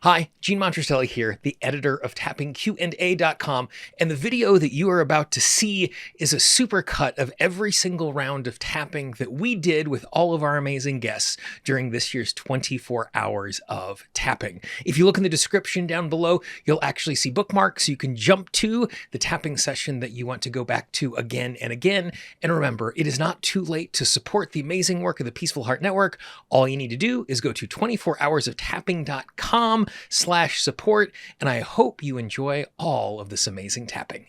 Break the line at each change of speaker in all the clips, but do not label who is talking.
Hi, Gene Monterastelli here, the editor of tappingqanda.com, and the video that you are about to see is a supercut of every single round of tapping that we did with all of our amazing guests during this year's 24 hours of tapping. If you look in the description down below, you'll actually see bookmarks. You can jump to the tapping session that you want to go back to again and again. And remember, it is not too late to support the amazing work of the Peaceful Heart Network. All you need to do is go to 24hoursoftapping.com/support, and I hope you enjoy all of this amazing tapping.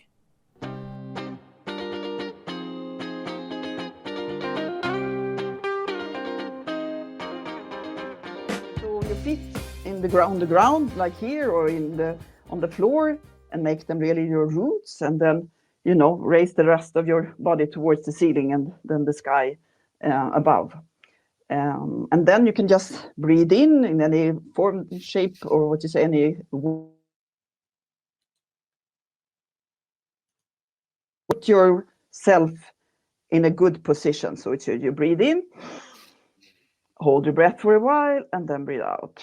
So your feet in the ground, like here or on the floor, and make them really your roots, and then raise the rest of your body towards the ceiling and then the sky above. And then you can just breathe in any form, shape, or what you say, any. Put yourself in a good position. So it's you breathe in, hold your breath for a while, and then breathe out.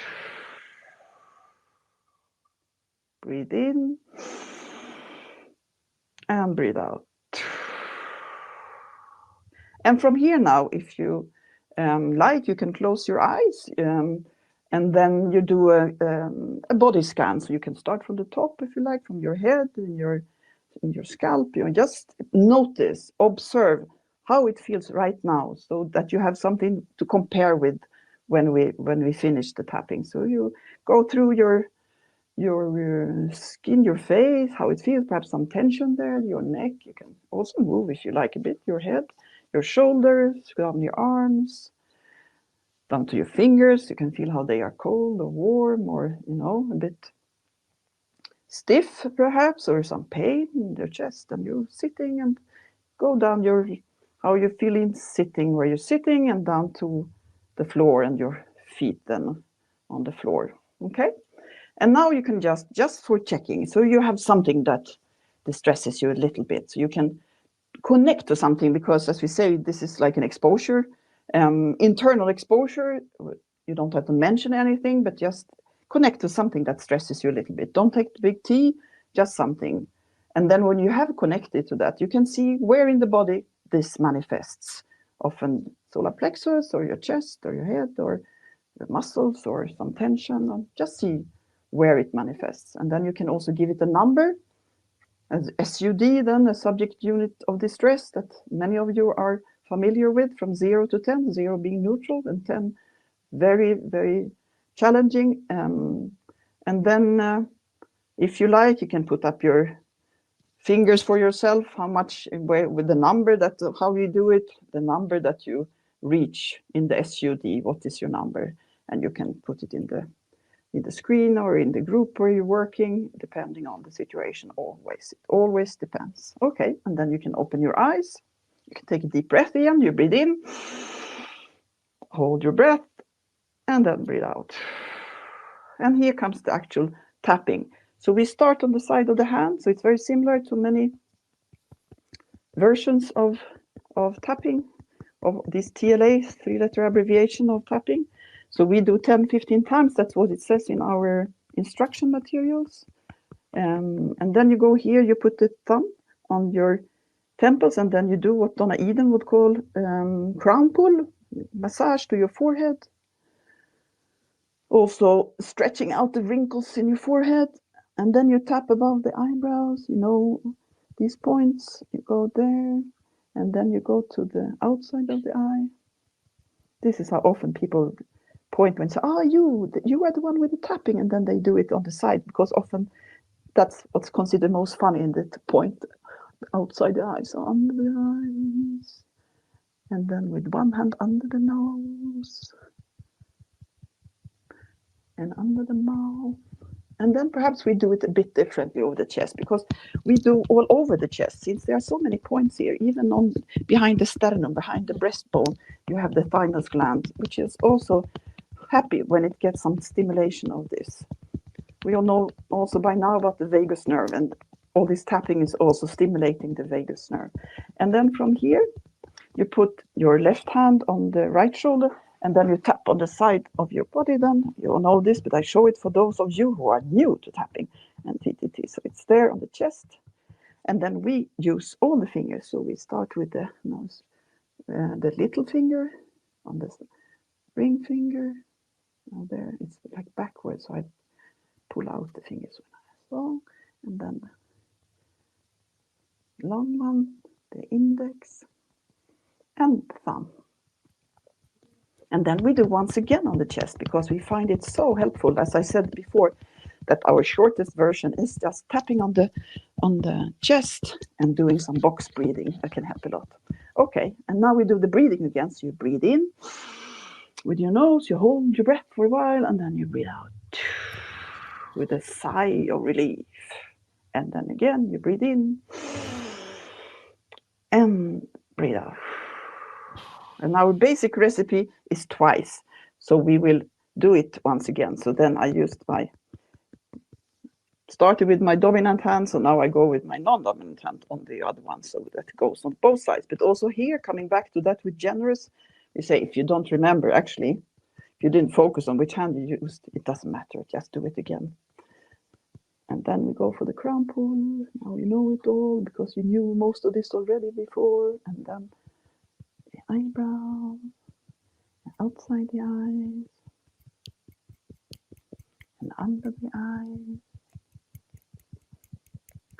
Breathe in and breathe out. And from here now, if you like, you can close your eyes, and then you do a body scan. So you can start from the top, if you like, from your head and your scalp. You just notice, observe how it feels right now, so that you have something to compare with when we finish the tapping. So you go through your skin, your face, how it feels, perhaps some tension there, your neck. You can also move, if you like, a bit, your head, your shoulders, down your arms, down to your fingers. You can feel how they are cold or warm, or a bit stiff perhaps, or some pain in your chest, and you're sitting, and go down how you're feeling sitting, where you're sitting, and down to the floor, and your feet then on the floor. Okay. And now you can just for checking, so you have something that distresses you a little bit, so you can connect to something, because as we say, this is like an exposure, internal exposure. You don't have to mention anything, but just connect to something that stresses you a little bit. Don't take the big T, just something. And then when you have connected to that, you can see where in the body this manifests. Often solar plexus, or your chest, or your head, or the muscles, or some tension, and just see where it manifests. And then you can also give it a number, as SUD, then a subject unit of distress that many of you are familiar with, from 0 to 10, 0 being neutral and 10 very, very challenging. And then if you like, you can put up your fingers for yourself, how much, with the number how you do it, the number that you reach in the SUD, what is your number? And you can put it in the screen or in the group where you're working, depending on the situation. It always depends. Okay, and then you can open your eyes. You can take a deep breath again. You breathe in, hold your breath, and then breathe out. And here comes the actual tapping. So we start on the side of the hand. So it's very similar to many versions of tapping, of this TLA, 3-letter abbreviation of tapping. So we do 10, 15 times. That's what it says in our instruction materials. And then you go here, you put the thumb on your temples, and then you do what Donna Eden would call crown pull, massage to your forehead. Also stretching out the wrinkles in your forehead. And then you tap above the eyebrows, these points, you go there, and then you go to the outside of the eye. This is how often people point when say, you are the one with the tapping, and then they do it on the side, because often that's what's considered most funny, in the point outside the eyes, so under the eyes, and then with one hand under the nose and under the mouth. And then perhaps we do it a bit differently over the chest, because we do all over the chest, since there are so many points here, even behind the sternum, behind the breastbone, you have the thymus gland, which is also happy when it gets some stimulation of this. We all know also by now about the vagus nerve, and all this tapping is also stimulating the vagus nerve. And then from here, you put your left hand on the right shoulder, And then you tap on the side of your body then. You all know this, but I show it for those of you who are new to tapping and TTT. So it's there on the chest. And then we use all the fingers. So we start with the nose, the little finger on the ring finger. Now there, it's like backwards. So I pull out the fingers when I so, and then the long one, the index, and thumb. And then we do once again on the chest because we find it so helpful, as I said before, that our shortest version is just tapping on the chest and doing some box breathing. That can help a lot. Okay, and now we do the breathing again. So you breathe in with your nose, you hold your breath for a while, and then you breathe out with a sigh of relief. And then again, you breathe in and breathe out. And our basic recipe is twice. So we will do it once again. So then I started with my dominant hand, so now I go with my non-dominant hand on the other one, so that goes on both sides. But also here, coming back to that with generous, we say if you don't remember, actually, if you didn't focus on which hand you used, it doesn't matter, just do it again. And then we go for the crown pull. Now you know it all because you knew most of this already before. And then the eyebrow, outside the eyes, and under the eyes.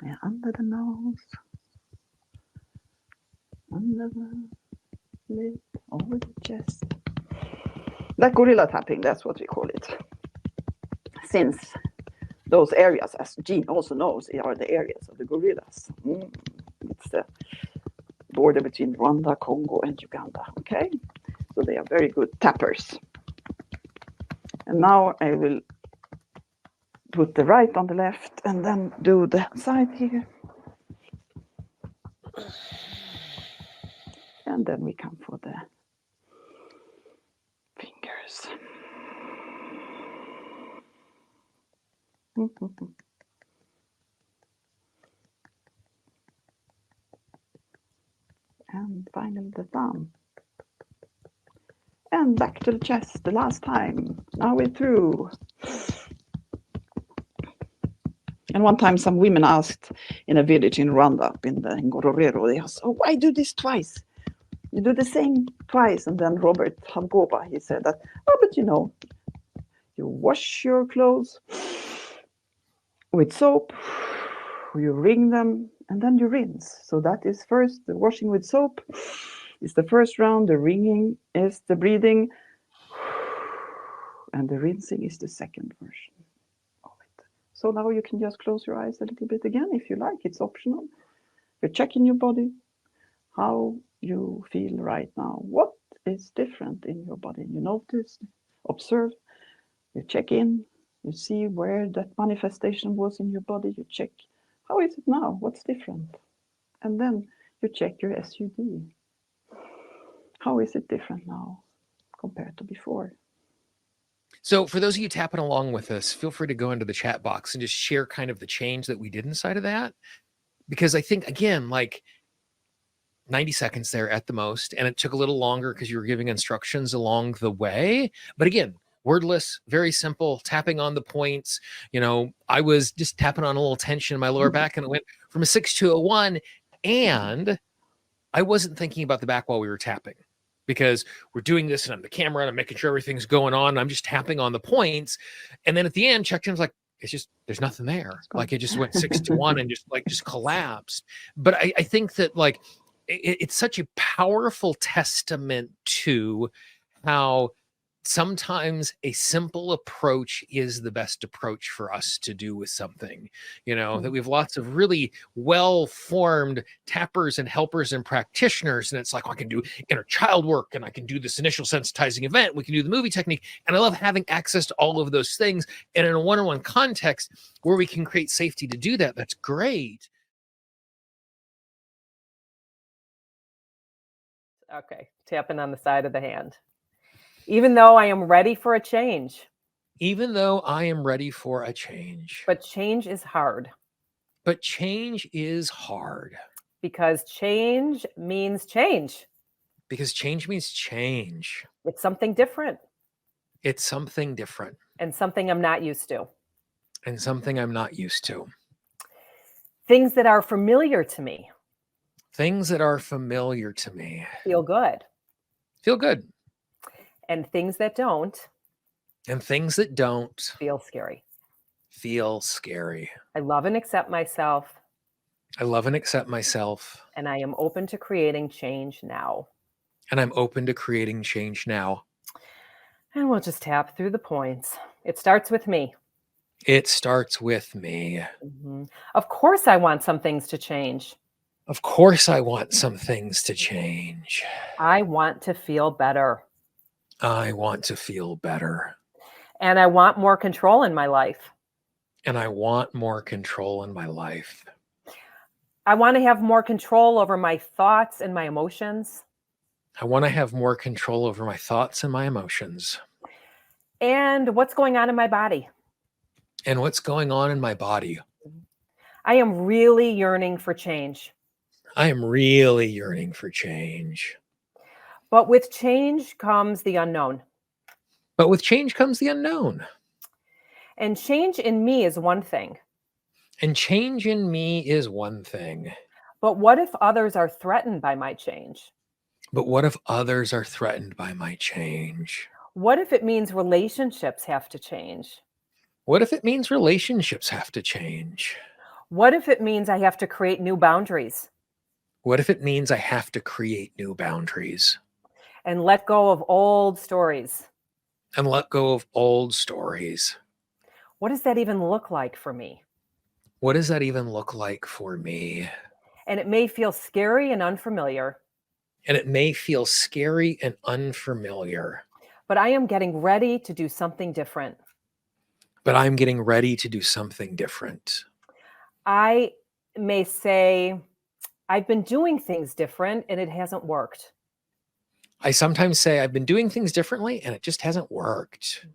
Yeah, under the nose, under the lip, over the chest. Like gorilla tapping, that's what we call it. Since those areas, as Jean also knows, are the areas of the gorillas. It's the border between Rwanda, Congo, and Uganda. Okay, so they are very good tappers. And now I will put the right on the left and then do the side here. And then we come for the fingers. And finally the thumb. And back to the chest the last time. Now we're through. And one time some women asked in a village in Rwanda, in Ngororero, they asked, oh, why do this twice? You do the same twice. And then Robert Havgoba, he said that, oh, but you know, you wash your clothes with soap, you wring them, and then you rinse. So that is first, the washing with soap is the first round, the wringing is the breathing, and the rinsing is the second version. So now you can just close your eyes a little bit again if you like. It's optional. You're checking your body, how you feel right now. What is different in your body? You notice, observe, you check in, you see where that manifestation was in your body. You check, how is it now? What's different? And then you check your SUD. How is it different now compared to before?
So for those of you tapping along with us, feel free to go into the chat box and just share kind of the change that we did inside of that. Because I think, again, like 90 seconds there at the most, and it took a little longer because you were giving instructions along the way. But again, wordless, very simple, tapping on the points. You know, I was just tapping on a little tension in my lower back, and it went from a 6 to a 1. And I wasn't thinking about the back while we were tapping, because we're doing this and I'm the camera and I'm making sure everything's going on. And I'm just tapping on the points. And then at the end, checked in, was like, it's just, there's nothing there. Like it just went 6 to 1 and just collapsed. But I think that like, it's such a powerful testament to how sometimes a simple approach is the best approach for us to do with something, you know, that we have lots of really well-formed tappers and helpers and practitioners. And it's like, oh, I can do inner child work and I can do this initial sensitizing event. We can do the movie technique. And I love having access to all of those things. And in a one-on-one context where we can create safety to do that, that's great.
Okay, tapping on the side of the hand. Even though I am ready for a change.
Even though I am ready for a change.
But change is hard.
But change is hard.
Because change means change.
Because change means change.
It's something different
It's something different
and something I'm not used to.
and something I'm not used to.
Things that are familiar to me
Things that are familiar to me
feel good.
feel good.
And things that don't
And things that don't
feel scary.
feel scary.
I love and accept myself,
I love and accept myself,
and I am open to creating change now.
and I'm open to creating change now.
And we'll just tap through the points. It starts with me.
It starts with me.
Of course, I want some things to change.
Of course, I want some things to change.
I want to feel better.
I want to feel better.
And I want more control in my life.
And I want more control in my life.
I want to have more control over my thoughts and my emotions.
I want to have more control over my thoughts and my emotions.
And what's going on in my body.
And what's going on in my body.
I am really yearning for change.
I am really yearning for change.
But with change comes the unknown.
But with change comes the unknown.
And change in me is one thing.
And change in me is one thing.
But what if others are threatened by my change?
But what if others are threatened by my change?
What if it means relationships have to change?
What if it means relationships have to change?
What if it means I have to create new boundaries?
What if it means I have to create new boundaries?
And let go of old stories?
And let go of old stories.
What does that even look like for me?
What does that even look like for me?
And it may feel scary and unfamiliar.
And it may feel scary and unfamiliar.
But I am getting ready to do something different.
But I'm getting ready to do something different.
I may say, I've been doing things different and it hasn't worked.
I sometimes say I've been doing things differently and it just hasn't worked.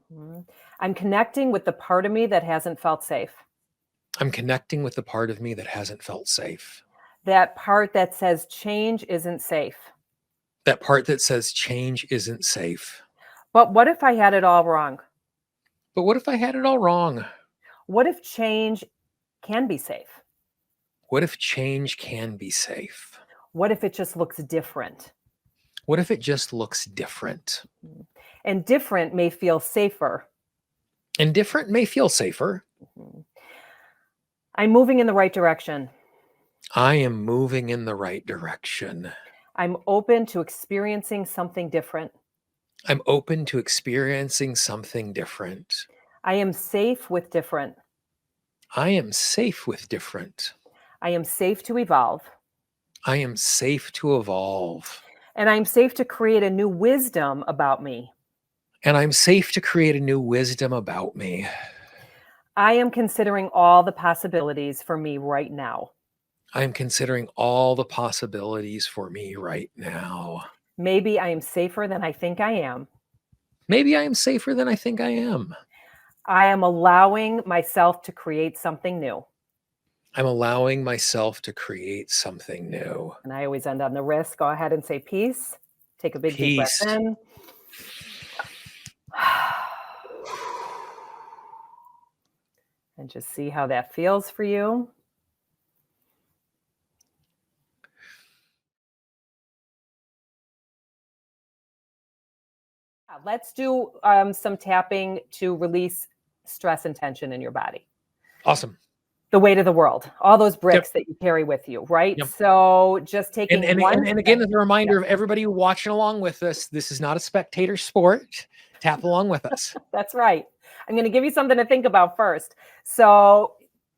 I'm connecting with the part of me that hasn't felt safe.
I'm connecting with the part of me that hasn't felt safe.
That part that says change isn't safe.
That part that says change isn't safe.
But what if I had it all wrong?
But what if I had it all wrong?
What if change can be safe?
What if change can be safe?
What if it just looks different?
What if it just looks different?
And different may feel safer.
And different may feel safer.
I'm moving in the right direction.
I am moving in the right direction.
I'm open to experiencing something different.
I'm open to experiencing something different.
I am safe with different.
I am safe with different.
I am safe to evolve.
I am safe to evolve.
And I'm safe to create a new wisdom about me.
And I'm safe to create a new wisdom about me.
I am considering all the possibilities for me right now.
I am considering all the possibilities for me right now.
Maybe I am safer than I think I am.
Maybe I am safer than I think I am.
I am allowing myself to create something new.
I'm allowing myself to create something new.
And I always end on the wrist. Go ahead and say peace. Take a big deep
Peace.
breath in. And just see how that feels for you. Let's do some tapping to release stress and tension in your body.
Awesome.
The weight of the world, all those bricks that you carry with you, right?
Yep.
So just taking
and again, as a reminder of everybody watching along with us, this is not a spectator sport. Tap along with us.
That's right. I'm going to give you something to think about first. So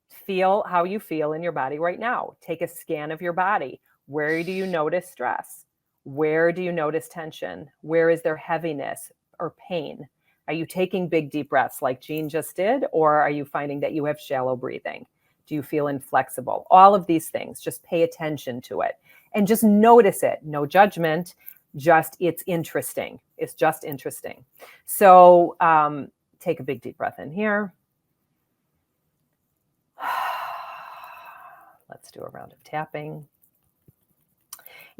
feel how you feel in your body right now. Take a scan of your body. Where do you notice stress? Where do you notice tension? Where is there heaviness or pain? Are you taking big, deep breaths like Jean just did? Or are you finding that you have shallow breathing? Do you feel inflexible? All of these things, just pay attention to it and just notice it. No judgment, just it's interesting. It's just interesting. So take a big, deep breath in here. Let's do a round of tapping.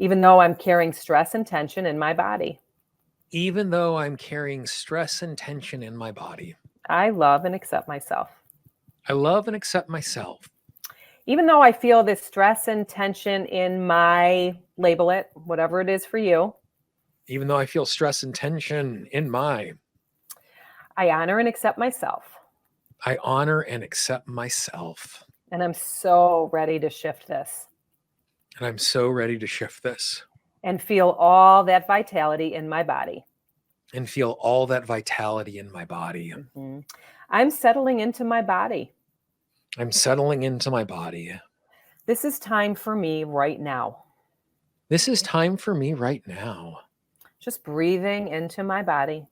even though I'm carrying stress and tension in my body.
Even though I'm carrying stress and tension in my body.
I love and accept myself.
I love and accept myself.
Even though I feel this stress and tension in my, label it, whatever it is for you.
Even though I feel stress and tension in my.
I honor and accept myself.
I honor and accept myself.
And I'm so ready to shift this.
And I'm so ready to shift this.
And feel all that vitality in my body.
And feel all that vitality in my body.
Mm-hmm. I'm settling into my body.
I'm settling into my body.
This is time for me right now.
This is time for me right now.
Just breathing into my body.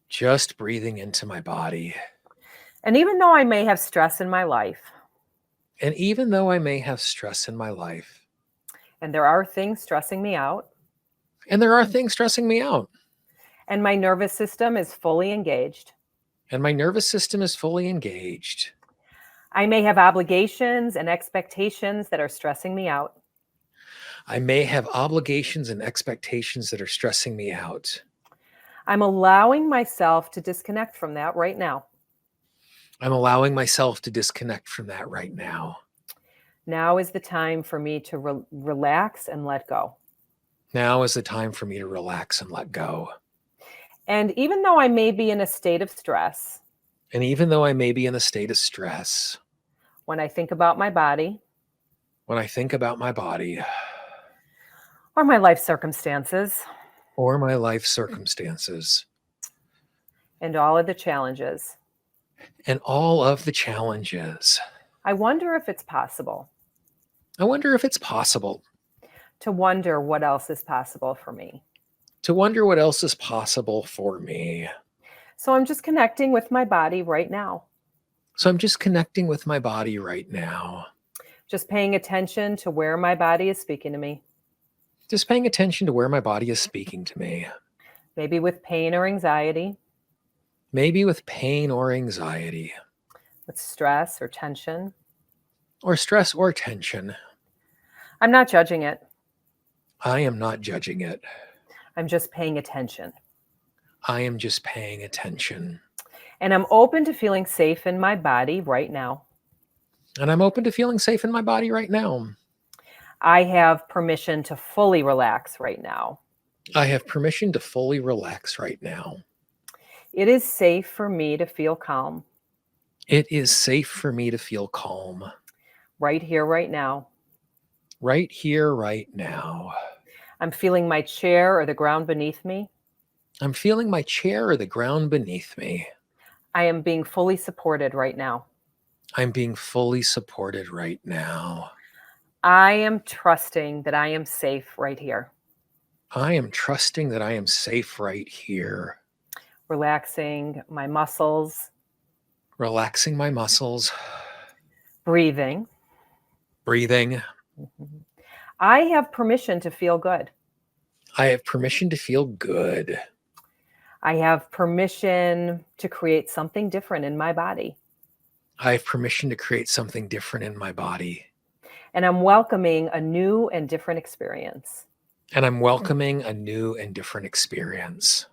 Just breathing into my body.
And even though I may have stress in my life.
And even though I may have stress in my life.
And there are things stressing me out.
And there are things stressing me out.
And my nervous system is fully engaged.
And my nervous system is fully engaged.
I may have obligations and expectations that are stressing me out.
I may have obligations and expectations that are stressing me out.
I'm allowing myself to disconnect from that right now.
I'm allowing myself to disconnect from that right now.
Now is the time for me to relax and let go.
Now is the time for me to relax and let go.
And even though I may be in a state of stress.
And even though I may be in a state of stress.
When I think about my body.
When I think about my body.
Or my life circumstances.
Or my life circumstances.
And all of the challenges.
And all of the challenges.
I wonder if it's possible.
I wonder if it's possible.
To wonder what else is possible for me.
To wonder what else is possible for me.
So I'm just connecting with my body right now.
So I'm just connecting with my body right now.
Just paying attention to where my body is speaking to me.
Just paying attention to where my body is speaking to me.
Maybe with pain or anxiety.
Maybe with pain or anxiety.
With stress or tension.
Or stress or tension.
I'm not judging it.
I am not judging it.
I'm just paying attention.
I am just paying attention.
And I'm open to feeling safe in my body right now.
And I'm open to feeling safe in my body right now.
I have permission to fully relax right now.
I have permission to fully relax right now.
It is safe for me to feel calm.
It is safe for me to feel calm.
Right here, right now.
Right here, right now.
I'm feeling my chair or the ground beneath me.
I'm feeling my chair or the ground beneath me.
I am being fully supported right now.
I'm being fully supported right now.
I am trusting that I am safe right here.
I am trusting that I am safe right here.
Relaxing my muscles.
Relaxing my muscles.
Breathing.
Breathing.
I have permission to feel good.
I have permission to feel good.
I have permission to create something different in my body.
I have permission to create something different in my body.
And I'm welcoming a new and different experience.
And I'm welcoming a new and different experience.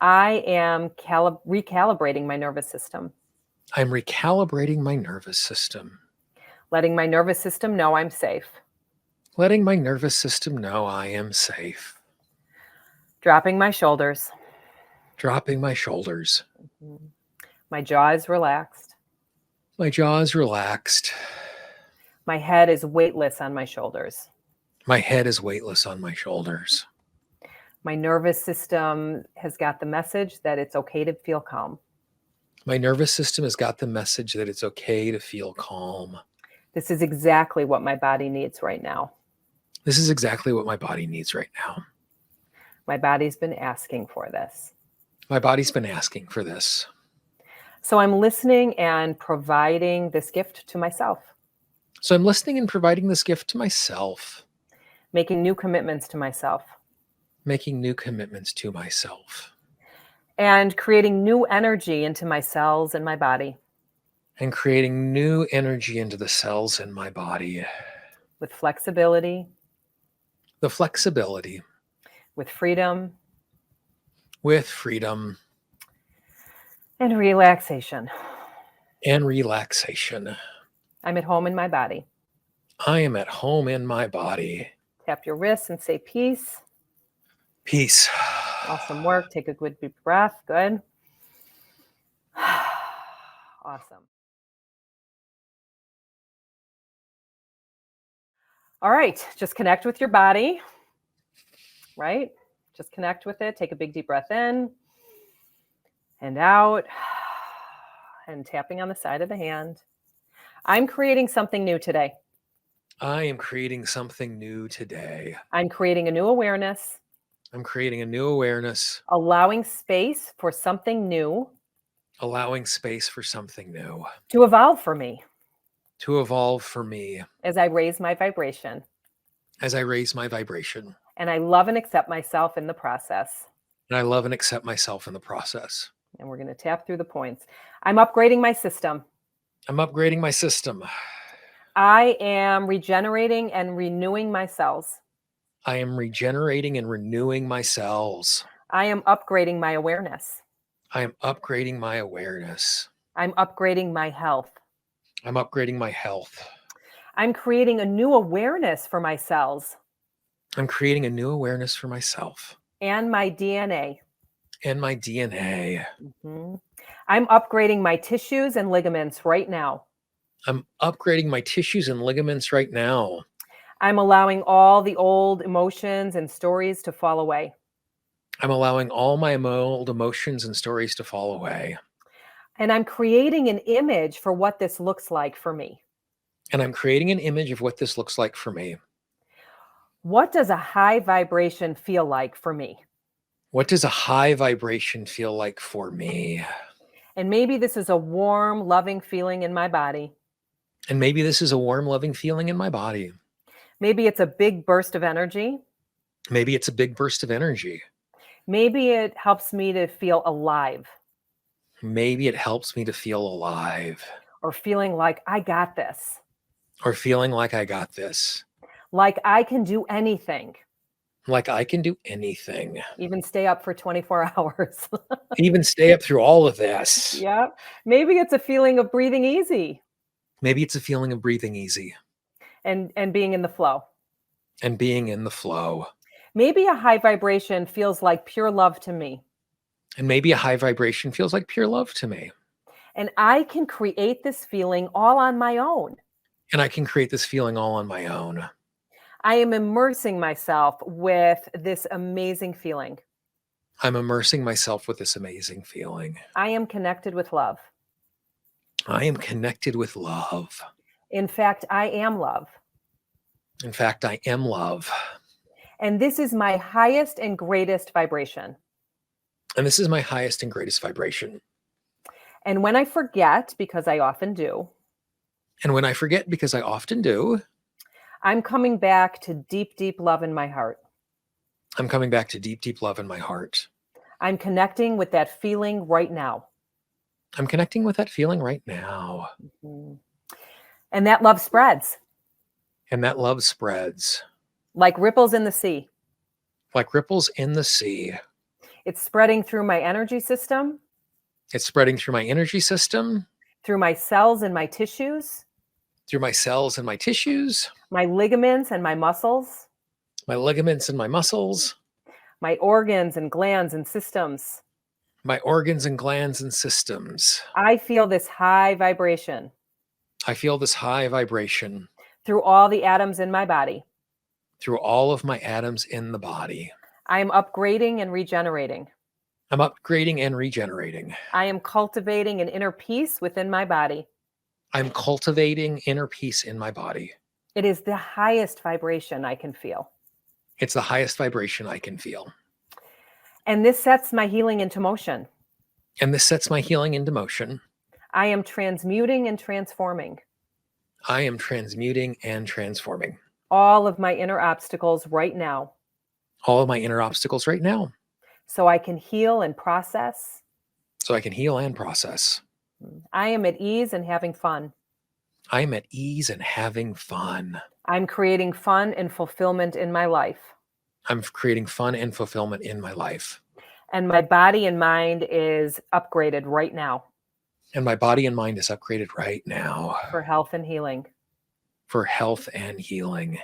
I am recalibrating my nervous system.
I'm recalibrating my nervous system.
Letting my nervous system know I'm safe.
Letting my nervous system know I am safe.
Dropping my shoulders.
Dropping my shoulders.
My jaw is relaxed.
My jaw is relaxed.
My head is weightless on my shoulders.
My head is weightless on my shoulders.
My nervous system has got the message that it's okay to feel calm.
My nervous system has got the message that it's okay to feel calm.
This is exactly what my body needs right now.
This is exactly what my body needs right now.
My body's been asking for this.
My body's been asking for this.
So I'm listening and providing this gift to myself.
So I'm listening and providing this gift to myself.
Making new commitments to myself.
Making new commitments to myself.
And creating new energy into my cells and my body.
And creating new energy into the cells in my body.
With flexibility.
the flexibility,
with freedom
with freedom
and relaxation.
and relaxation.
I'm at home in my body.
I am at home in my body.
Tap your wrists and say peace.
Peace.
Awesome work. Take a good deep breath. Good. Awesome. All right. Just connect with your body, right? Just connect with it. Take a big deep breath in and out and tapping on the side of the hand. I'm creating something new today.
I am creating something new today.
I'm creating a new awareness,
I'm creating a new awareness,
allowing space for something new
allowing space for something new
to evolve for me
to evolve for me
as I raise my vibration.
as I raise my vibration.
And I love and accept myself in the process.
And I love and accept myself in the process.
And we're going to tap through the points. I'm upgrading my system.
I'm upgrading my system.
I am regenerating and renewing my cells.
I am regenerating and renewing my cells.
I am upgrading my awareness.
I am upgrading my awareness.
I'm upgrading my health.
I'm upgrading my health.
I'm creating a new awareness for my cells
I'm creating a new awareness for myself
and my DNA.
and my DNA.
Mhm. I'm upgrading my tissues and ligaments right now.
I'm upgrading my tissues and ligaments right now.
I'm allowing all the old emotions and stories to fall away.
I'm allowing all my old emotions and stories to fall away.
And I'm creating an image for what this looks like for me.
And I'm creating an image of what this looks like for me.
What does a high vibration feel like for me?
What does a high vibration feel like for me?
And maybe this is a warm, loving feeling in my body.
And maybe this is a warm, loving feeling in my body.
Maybe it's a big burst of energy.
Maybe it's a big burst of energy.
Maybe it helps me to feel alive
Maybe it helps me to feel alive
or feeling like I got this,
or feeling like I got this,
like I can do anything,
like I can do anything,
even stay up for 24 hours.
even stay up through all of this.
Yeah. Maybe it's a feeling of breathing easy
Maybe it's a feeling of breathing easy
and being in the flow.
and being in the flow.
Maybe a high vibration feels like pure love to me.
And maybe a high vibration feels like pure love to me.
And I can create this feeling all on my own.
And I can create this feeling all on my own.
I am immersing myself with this amazing feeling.
I'm immersing myself with this amazing feeling.
I am connected with love.
I am connected with love.
In fact, I am love.
In fact, I am love.
And this is my highest and greatest vibration.
And this is my highest and greatest vibration.
And when I forget, because I often do,
And when I forget, because I often do,
I'm coming back to deep, deep love in my heart.
I'm coming back to deep, deep love in my heart.
I'm connecting with that feeling right now.
I'm connecting with that feeling right now.
Mhm. And that love spreads
And that love spreads
like ripples in the sea.
like ripples in the sea.
It's spreading through my energy system,
It's spreading through my energy system,
through my cells and my tissues,
through my cells and my tissues,
my ligaments and my muscles,
my ligaments and my muscles,
my organs and glands and systems.
my organs and glands and systems.
I feel this high vibration
I feel this high vibration
through all the atoms in my body.
through all of my atoms in the body.
I am upgrading and regenerating.
I'm upgrading and regenerating.
I am cultivating an inner peace within my body.
I'm cultivating inner peace in my body.
It is the highest vibration I can feel.
It's the highest vibration I can feel.
And this sets my healing into motion.
And this sets my healing into motion.
I am transmuting and transforming
I am transmuting and transforming
all of my inner obstacles right now
all of my inner obstacles right now
so I can heal and process.
so I can heal and process.
I am at ease and having fun.
I am at ease and having fun.
I'm creating fun and fulfillment in my life.
I'm creating fun and fulfillment in my life.
And my body and mind is upgraded right now.
And my body and mind is upgraded right now.
For health and healing.
For health and healing.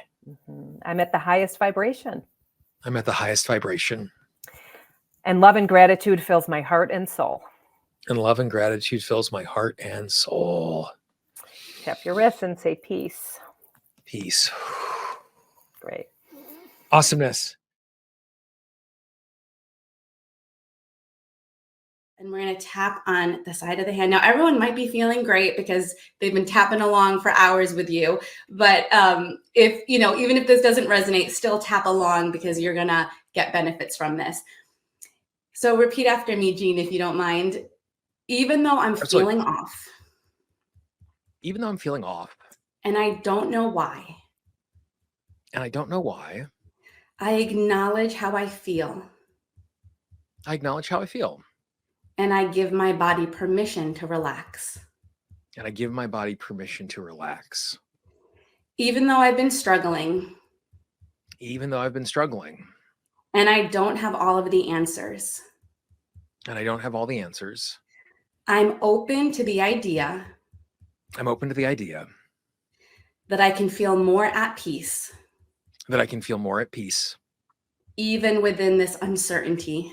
I'm at the highest vibration.
I'm at the highest vibration.
And love and gratitude fills my heart and soul.
And love and gratitude fills my heart and soul.
Tap your wrists and say peace.
Peace.
Great.
Awesomeness.
And we're going to tap on the side of the hand. Now, everyone might be feeling great because they've been tapping along for hours with you. But if, even if this doesn't resonate, still tap along because you're going to get benefits from this. So repeat after me, Jean, if you don't mind. Even though I'm feeling off.
Even though I'm feeling off.
And I don't know why.
And I don't know why.
I acknowledge how I feel.
I acknowledge how I feel.
And I give my body permission to relax.
And I give my body permission to relax.
Even though I've been struggling.
Even though I've been struggling.
And I don't have all of the answers.
And I don't have all the answers.
I'm open to the idea.
I'm open to the idea.
That I can feel more at peace.
That I can feel more at peace.
Even within this uncertainty.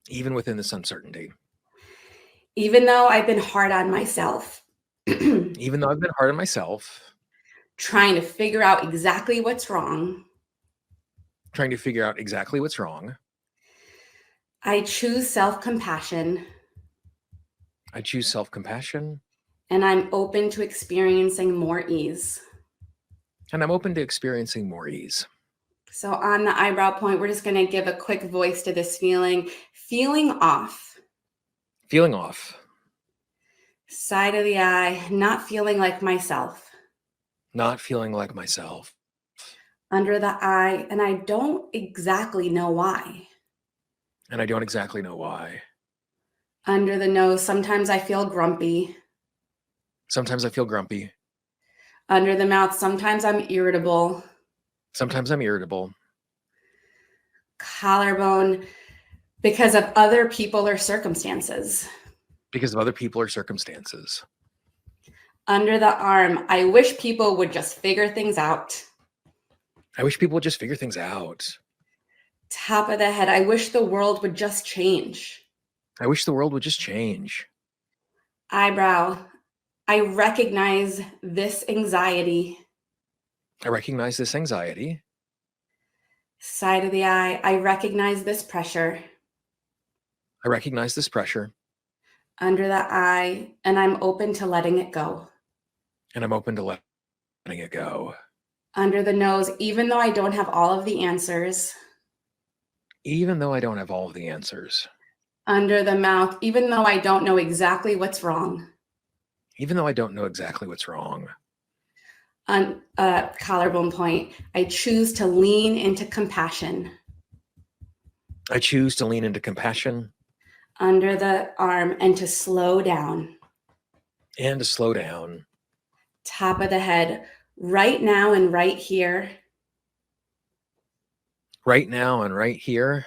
Even within this uncertainty.
Even though I've been hard on myself.
Even though I've been hard on myself.
Trying to figure out exactly what's wrong.
Trying to figure out exactly what's wrong.
I choose self-compassion.
I choose self-compassion.
And I'm open to experiencing more ease.
And I'm open to experiencing more ease.
So on the eyebrow point, we're just going to give a quick voice to this feeling. Feeling off.
Feeling off.
Side of the eye, not feeling like myself.
Not feeling like myself.
Under the eye, and I don't exactly know why.
And I don't exactly know why.
Under the nose, sometimes I feel grumpy.
Sometimes I feel grumpy.
Under the mouth, sometimes I'm irritable.
Sometimes I'm irritable.
Collarbone, because of other people or circumstances.
Because of other people or circumstances.
Under the arm, I wish people would just figure things out.
I wish people would just figure things out.
Top of the head, I wish the world would just change.
I wish the world would just change.
Eyebrow, I recognize this anxiety.
I recognize this anxiety.
Side of the eye, I recognize this pressure.
I recognize this pressure.
Under the eye, and I'm open to letting it go.
And I'm open to letting it go.
Under the nose, even though I don't have all of the answers.
Even though I don't have all of the answers.
Under the mouth, even though I don't know exactly what's wrong.
Even though I don't know exactly what's wrong.
On collarbone point, I choose to lean into compassion.
I choose to lean into compassion.
Under the arm, and to slow down.
And to slow down.
Top of the head, right now and right here.
Right now and right here.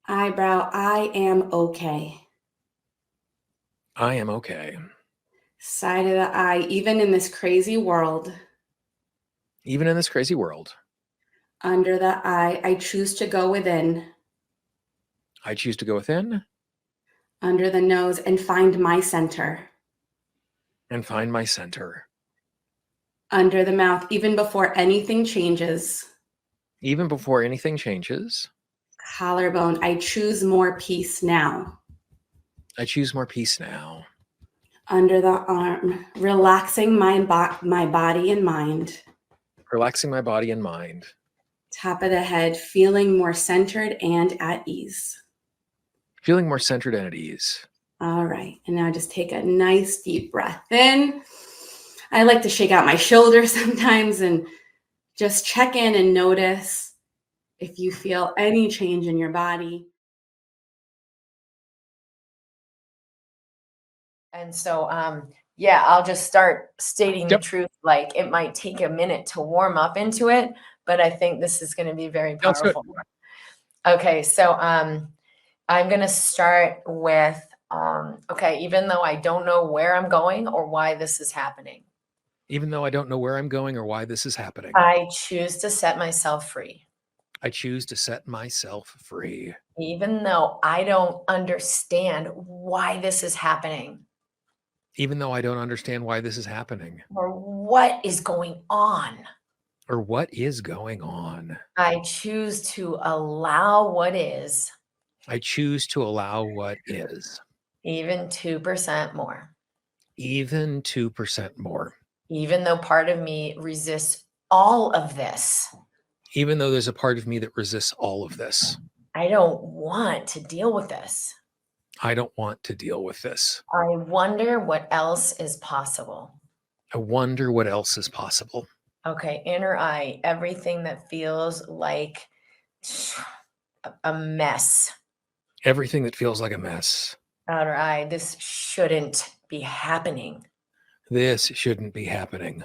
Eyebrow, I am okay.
I am okay.
Side of the eye, even in this crazy world.
Even in this crazy world.
Under the eye, I choose to go within.
I choose to go within.
Under the nose, and find my center.
And find my center.
Under the mouth, even before anything changes.
Even before anything changes.
Collarbone, I choose more peace now.
I choose more peace now.
Under the arm, relaxing my body and mind.
Relaxing my body and mind.
Top of the head, feeling more centered and at ease.
Feeling more centered and at ease.
All right, and now just take a nice deep breath in. I like to shake out my shoulders sometimes and just check in and notice if you feel any change in your body.
And so
yeah, I'll just start stating the
Yep.
truth. Like it might take a minute to warm up into it, but I think this is going to be very
Let's do it.
powerful. Okay, so I'm going to start with, okay, even though I don't know where I'm going or why this is happening,
Even though I don't know where I'm going or why this is happening,
I choose to set myself free.
I choose to set myself free.
Even though I don't understand why this is happening
Even though I don't understand why this is happening
or what is going on,
or what is going on,
I choose to allow what is
I choose to allow what is
even 2% more.
even 2% more.
Even though part of me resists all of this,
Even though there's a part of me that resists all of this,
I don't want to deal with this.
I don't want to deal with this.
I wonder what else is possible.
I wonder what else is possible.
Okay, inner eye, everything that feels like a mess.
Everything that feels like a mess.
Outer eye, this shouldn't be happening.
This shouldn't be happening.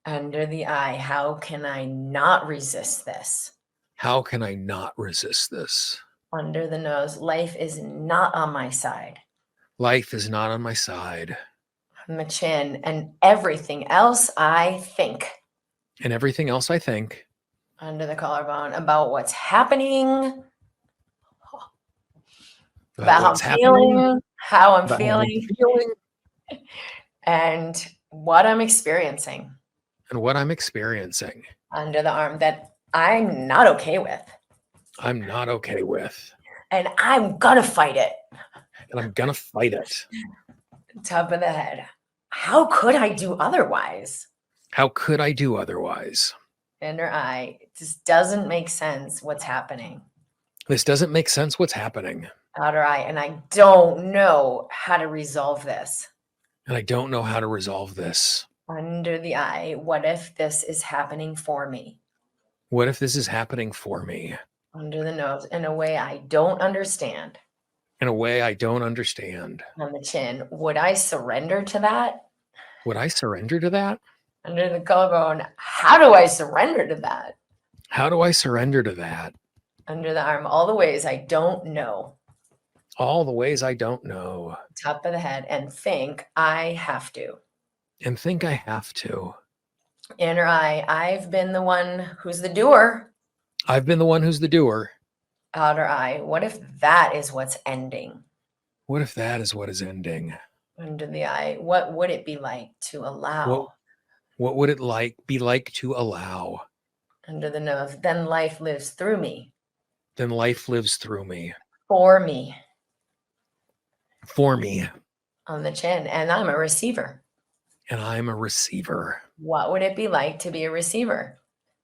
Under the eye, how can I not resist this?
How can I not resist this?
Under the nose, life is not on my side.
Life is not on my side.
On the chin, and everything else I think.
And everything else I think
Under the collarbone about what's happening, about how
what's
I'm feeling, how I'm
about how I'm
feeling,
feeling,
and what I'm experiencing.
and what I'm experiencing.
Under the arm that I'm not okay with.
I'm not okay with.
And I'm gonna fight it.
And I'm gonna fight it.
Top of the head. How could I do otherwise?
How could I do otherwise?
Inner eye. It just doesn't make sense what's happening.
This doesn't make sense what's happening.
Outer eye. And I don't know how to resolve this.
And I don't know how to resolve this.
Under the eye. What if this is happening for me?
What if this is happening for me?
Under the nose. In a way I don't understand.
In a way I don't understand.
On the chin. Would I surrender to that?
Would I surrender to that?
Under the collarbone. How do I surrender to that?
How do I surrender to that?
Under the arm. All the ways I don't know.
All the ways I don't know.
Top of the head. And think I have to.
And think I have to.
Inner eye. I've been the one who's the doer.
I've been the one who's the doer.
Outer eye. What if that is what's ending?
What if that is what is ending?
Under the eye. What would it be like to allow?
What would it be like to allow?
Under the nose. Then life lives through me.
Then life lives through me.
For me.
For me.
On the chin. And I'm a receiver.
And I'm a receiver.
What would it be like to be a receiver?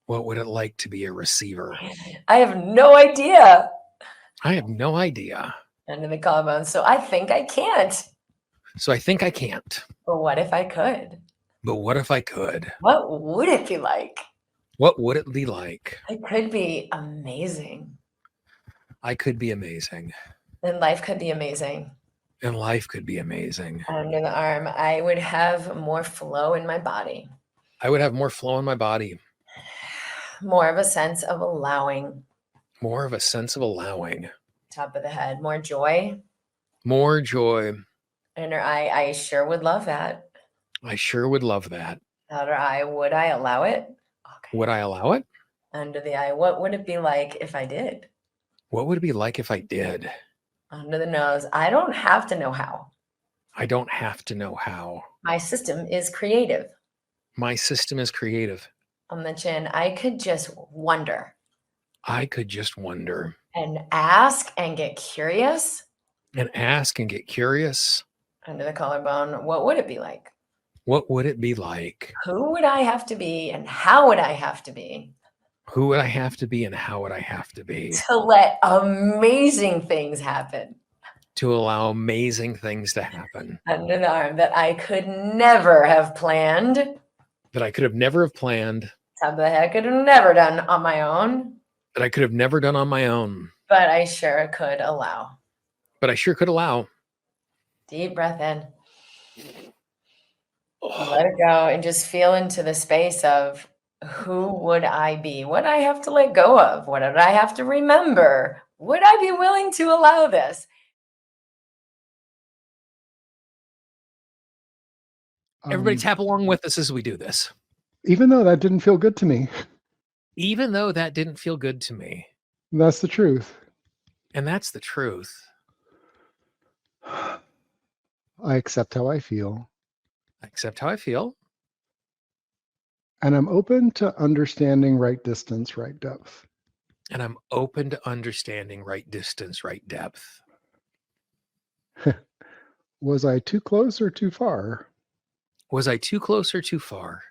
What would it like to be a receiver?
I have no idea.
I have no idea.
Under the collarbone. So I think I can't.
So I think I can't.
But what if I could?
But what if I could?
What would it be like?
What would it be like?
It could be amazing.
I could be amazing.
Then life could be amazing.
And life could be amazing.
Under the arm, I would have more flow in my body.
I would have more flow in my body.
More of a sense of allowing.
More of a sense of allowing.
Top of the head, more joy.
More joy.
Inner eye, I sure would love that.
I sure would love that.
Outer eye, would I allow it? Okay.
Would I allow it?
Under the eye, what would it be like if I did?
What would it be like if I did?
Under the nose, I don't have to know how.
I don't have to know how.
My system is creative.
My system is creative.
On the chin, I could just wonder.
I could just wonder.
And ask and get curious.
And ask and get curious.
Under the collarbone, what would it be like?
What would it be like?
Who would I have to be and how would I have to be?
Who would I have to be and how would I have to be?
To let amazing things happen.
To allow amazing things to happen.
Under the arm that I could never have planned.
That I could have never have planned.
Top of the head, I could have never done on my own.
That I could have never done on my own.
But I sure could allow.
But I sure could allow.
Deep breath in. Let it go and just feel into the space of who would I be? What I have to let go of? What did I have to remember? Would I be willing to allow this?
Everybody tap along with us as we do this.
Even though that didn't feel good to me.
Even though that didn't feel good to me.
That's the truth.
And that's the truth.
I accept how I feel.
I accept how I feel.
And I'm open to understanding right distance, right depth.
And I'm open to understanding right distance, right depth.
Was I too close or too far?
Was I too close or too far?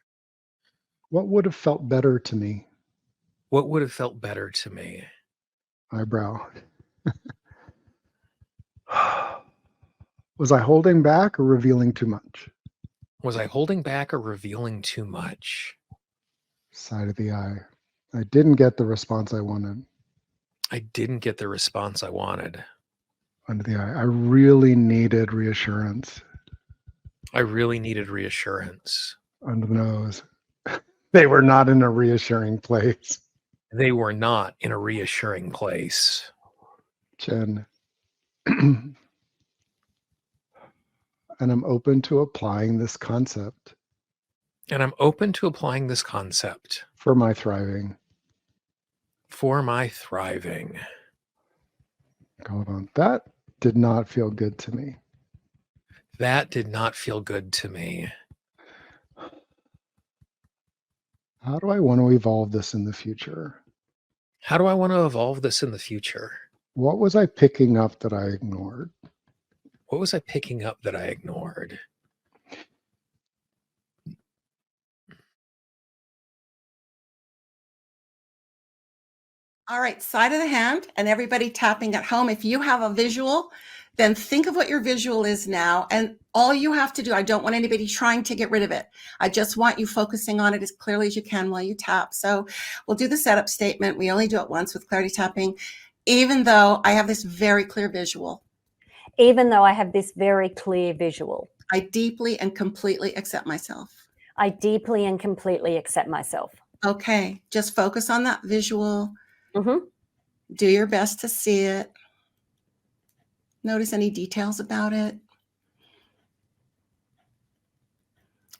What would have felt better to me?
What would have felt better to me?
Eyebrow. Was I holding back or revealing too much?
Was I holding back or revealing too much?
Side of the eye. I didn't get the response I wanted.
I didn't get the response I wanted.
Under the eye. I really needed reassurance.
I really needed reassurance.
Under the nose. They were not in a reassuring place.
They were not in a reassuring place.
Chin. And I'm open to applying this concept.
And I'm open to applying this concept.
For my thriving.
For my thriving.
Hold on. That did not feel good to me.
That did not feel good to me.
How do I want to evolve this in the future?
How do I want to evolve this in the future?
What was I picking up that I ignored?
What was I picking up that I ignored?
All right, side of the hand, and everybody tapping at home. If you have a visual, then think of what your visual is now. And all you have to do, I don't want anybody trying to get rid of it. I just want you focusing on it as clearly as you can while you tap. So we'll do the setup statement. We only do it once with clarity tapping, even though I have this very clear visual.
Even though I have this very clear visual.
I deeply and completely accept myself.
I deeply and completely accept myself.
Okay, just focus on that visual.
Mm-hmm.
Do your best to see it. Notice any details about it.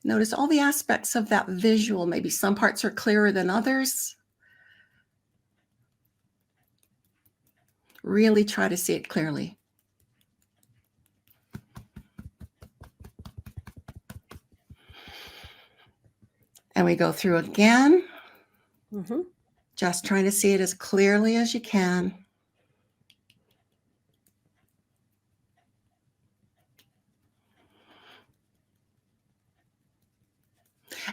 Notice all the aspects of that visual. Maybe some parts are clearer than others. Really try to see it clearly. And we go through again.
Mm-hmm.
Just trying to see it as clearly as you can.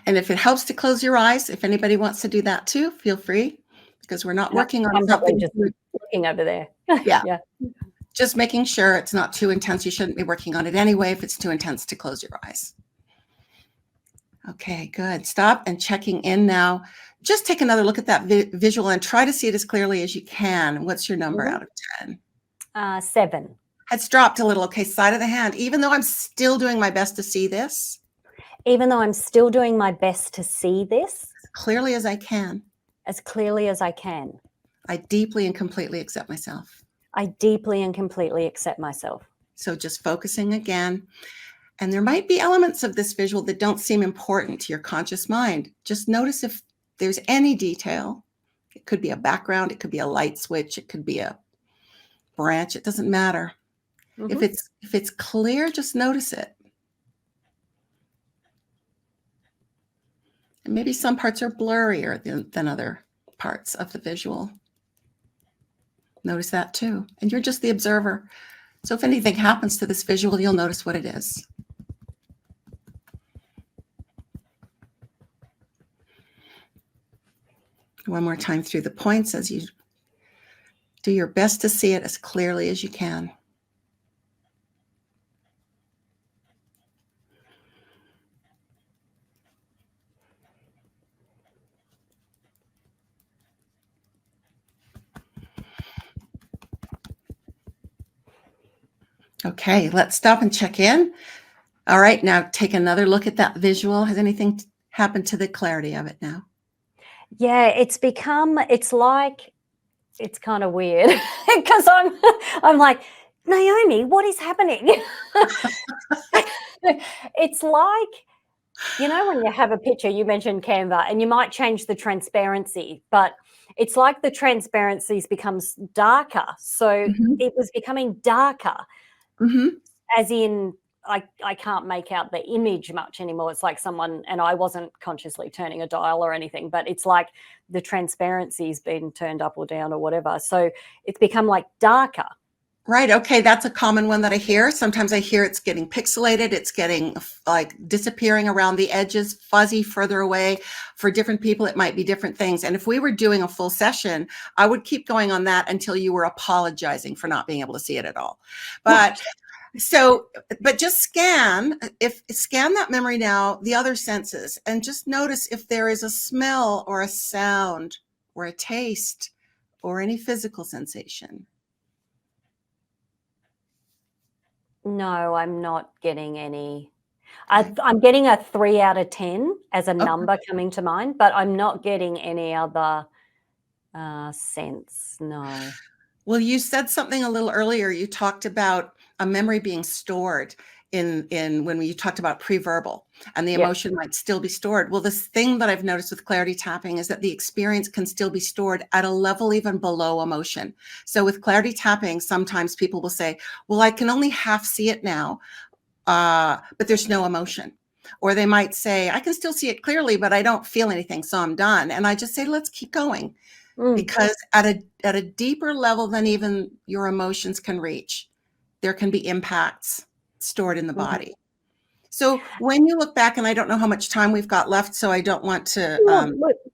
And if it helps to close your eyes, if anybody wants to do that too, feel free, because we're not working on something.
Just looking over there.
Yeah.
Yeah.
Just making sure it's not too intense. You shouldn't be working on it anyway if it's too intense to close your eyes. Okay, good. Stop and checking in now. Just take another look at that visual and try to see it as clearly as you can. What's your number out of 10?
7.
It's dropped a little. Okay, side of the hand. Even though I'm still doing my best to see this.
Even though I'm still doing my best to see this.
As clearly as I can.
As clearly as I can.
I deeply and completely accept myself.
I deeply and completely accept myself.
So just focusing again. And there might be elements of this visual that don't seem important to your conscious mind. Just notice if there's any detail. It could be a background. It could be a light switch. It could be a branch. It doesn't matter.
Mm-hmm.
If it's clear, just notice it. And maybe some parts are blurrier than other parts of the visual. Notice that too. And you're just the observer. So if anything happens to this visual, you'll notice what it is. One more time through the points as you do your best to see it as clearly as you can. Okay, let's stop and check in. All right, now take another look at that visual. Has anything happened to the clarity of it now?
Yeah, it's like, it's kind of weird because I'm like, Naomi, what is happening? It's like, when you have a picture, you mentioned Canva, and you might change the transparency, but it's like the transparency becomes darker. So it was becoming darker, as in I can't make out the image much anymore. It's like someone, and I wasn't consciously turning a dial or anything, but it's like the transparency's been turned up or down or whatever. So it's become like darker.
Right. Okay. That's a common one that I hear. Sometimes I hear it's getting pixelated. It's getting like disappearing around the edges, fuzzy further away. For different people, it might be different things. And if we were doing a full session, I would keep going on that until you were apologizing for not being able to see it at all. But but just scan that memory now, the other senses, and just notice if there is a smell or a sound or a taste or any physical sensation.
No, I'm not getting any. I'm getting a 3 out of 10 as a number coming to mind, but I'm not getting any other sense. No.
Well, you said something a little earlier. You talked about a memory being stored in when you talked about pre-verbal, and the emotion might still be stored. Well, this thing that I've noticed with clarity tapping is that the experience can still be stored at a level even below emotion. So with clarity tapping, sometimes people will say, well, I can only half see it now, but there's no emotion. Or they might say, I can still see it clearly, but I don't feel anything, so I'm done. And I just say, let's keep going. Because at a deeper level than even your emotions can reach, there can be impacts stored in the body. So when you look back, and I don't know how much time we've got left, so I don't want to.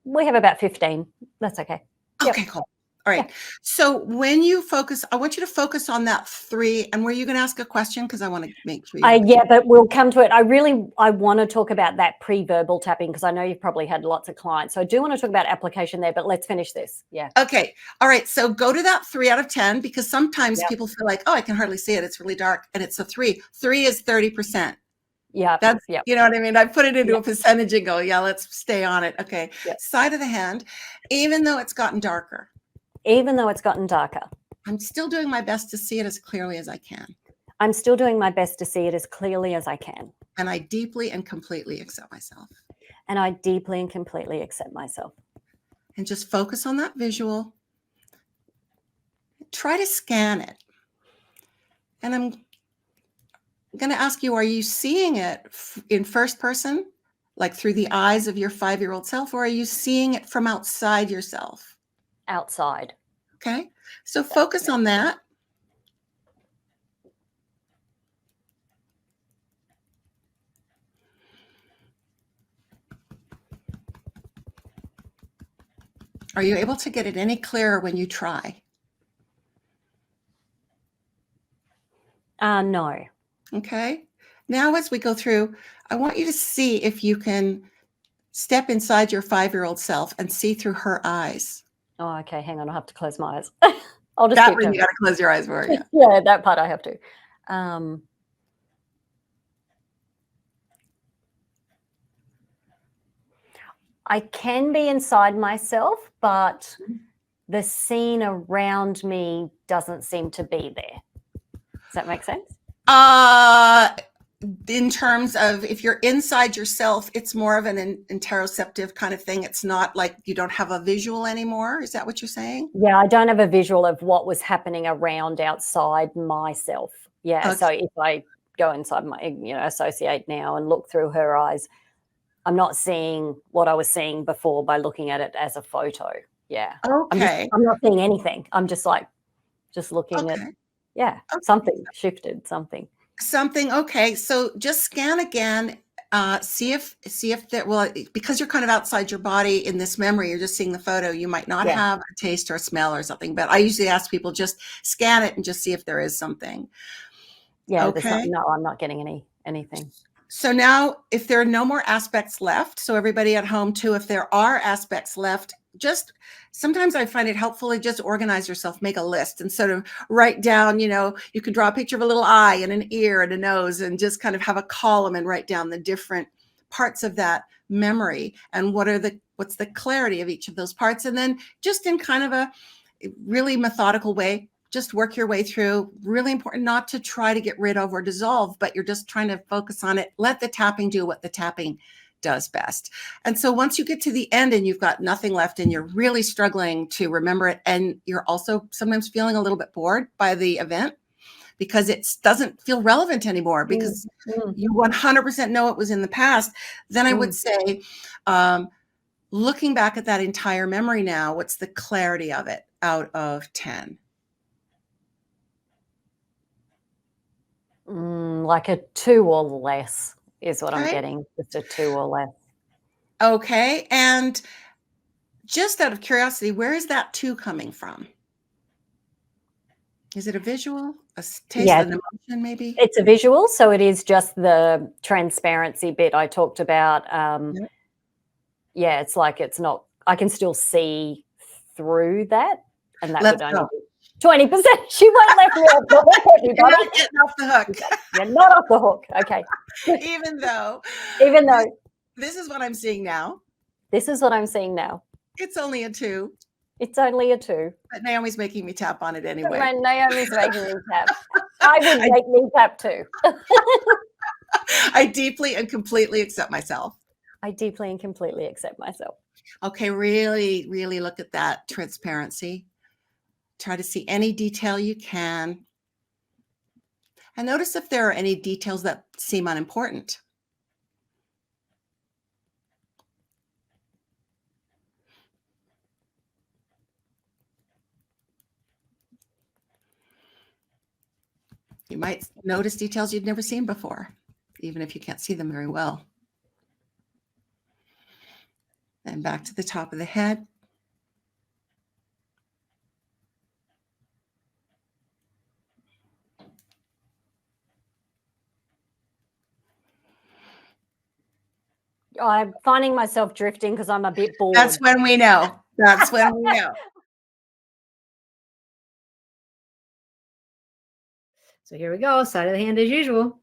We have about 15. That's okay.
Okay, cool. All right. So when you focus, I want you to focus on that 3. And were you going to ask a question? Because I want to make sure.
But we'll come to it. I want to talk about that pre-verbal tapping, because I know you've probably had lots of clients. So I do want to talk about application there, but let's finish this. Yeah.
Okay. All right. So go to that 3 out of 10, because sometimes people feel like, oh, I can hardly see it. It's really dark. And it's a 3. 3 is 30%.
Yeah.
That's, you know what I mean? I put it into a percentage and go, let's stay on it. Okay. Side of the hand, even though it's gotten darker.
Even though it's gotten darker,
I'm still doing my best to see it as clearly as I can.
I'm still doing my best to see it as clearly as I can.
And I deeply and completely accept myself.
And I deeply and completely accept myself.
And just focus on that visual. Try to scan it. And I'm going to ask you, are you seeing it in first person, like through the eyes of your 5-year-old self, or are you seeing it from outside yourself?
Outside.
Okay. So focus on that. Are you able to get it any clearer when you try?
No.
Okay. Now, as we go through, I want you to see if you can step inside your 5-year-old self and see through her eyes.
Oh, okay. Hang on. I'll have to close my eyes. I'll just
that one you got to close your eyes for.
Yeah, that part I have to. I can be inside myself, but the scene around me doesn't seem to be there. Does that make sense?
In terms of if you're inside yourself, it's more of an interoceptive kind of thing. It's not like you don't have a visual anymore. Is that what you're saying?
Yeah, I don't have a visual of what was happening around outside myself. Yeah, okay. So if I go inside my, associate now and look through her eyes, I'm not seeing what I was seeing before by looking at it as a photo. Yeah.
Okay.
I'm not seeing anything. I'm just looking at, something shifted, something.
Okay. So just scan again. See if that, well, because you're kind of outside your body in this memory, you're just seeing the photo. You might not have a taste or a smell or something, but I usually ask people just scan it and just see if there is something.
Yeah. Okay. No, I'm not getting anything.
So now if there are no more aspects left, so everybody at home too, if there are aspects left, just sometimes I find it helpful to just organize yourself, make a list and sort of write down, you know, you can draw a picture of a little eye and an ear and a nose and just kind of have a column and write down the different parts of that memory and what's the clarity of each of those parts. And then just in kind of a really methodical way, just work your way through. Really important not to try to get rid of or dissolve, but you're just trying to focus on it. Let the tapping do what the tapping does best. And so once you get to the end and you've got nothing left and you're really struggling to remember it, and you're also sometimes feeling a little bit bored by the event because it doesn't feel relevant anymore because you 100% know it was in the past, then I would say, looking back at that entire memory now, what's the clarity of it out of 10?
Like a 2 or less is what I'm getting. Just a 2 or less.
Okay. And just out of curiosity, where is that 2 coming from? Is it a visual, a taste, an emotion maybe?
It's a visual. So it is just the transparency bit I talked about. Yeah, it's like it's not, I can still see through that. And that would only be 20%. She won't let me off the hook.
You're not getting off the hook.
You're not off the hook. Okay.
Even though this is what I'm seeing now.
This is what I'm seeing now.
It's only a 2.
It's only a 2.
But Naomi's making me tap on it anyway.
Right, Naomi's making me tap. I would make me tap too.
I deeply and completely accept myself.
I deeply and completely accept myself.
Okay, really, really look at that transparency. Try to see any detail you can. And notice if there are any details that seem unimportant. You might notice details you'd never seen before, even if you can't see them very well. And back to the top of the head.
I'm finding myself drifting because I'm a bit bored.
That's when we know. That's when we know.
So here we go. Side of the hand as usual.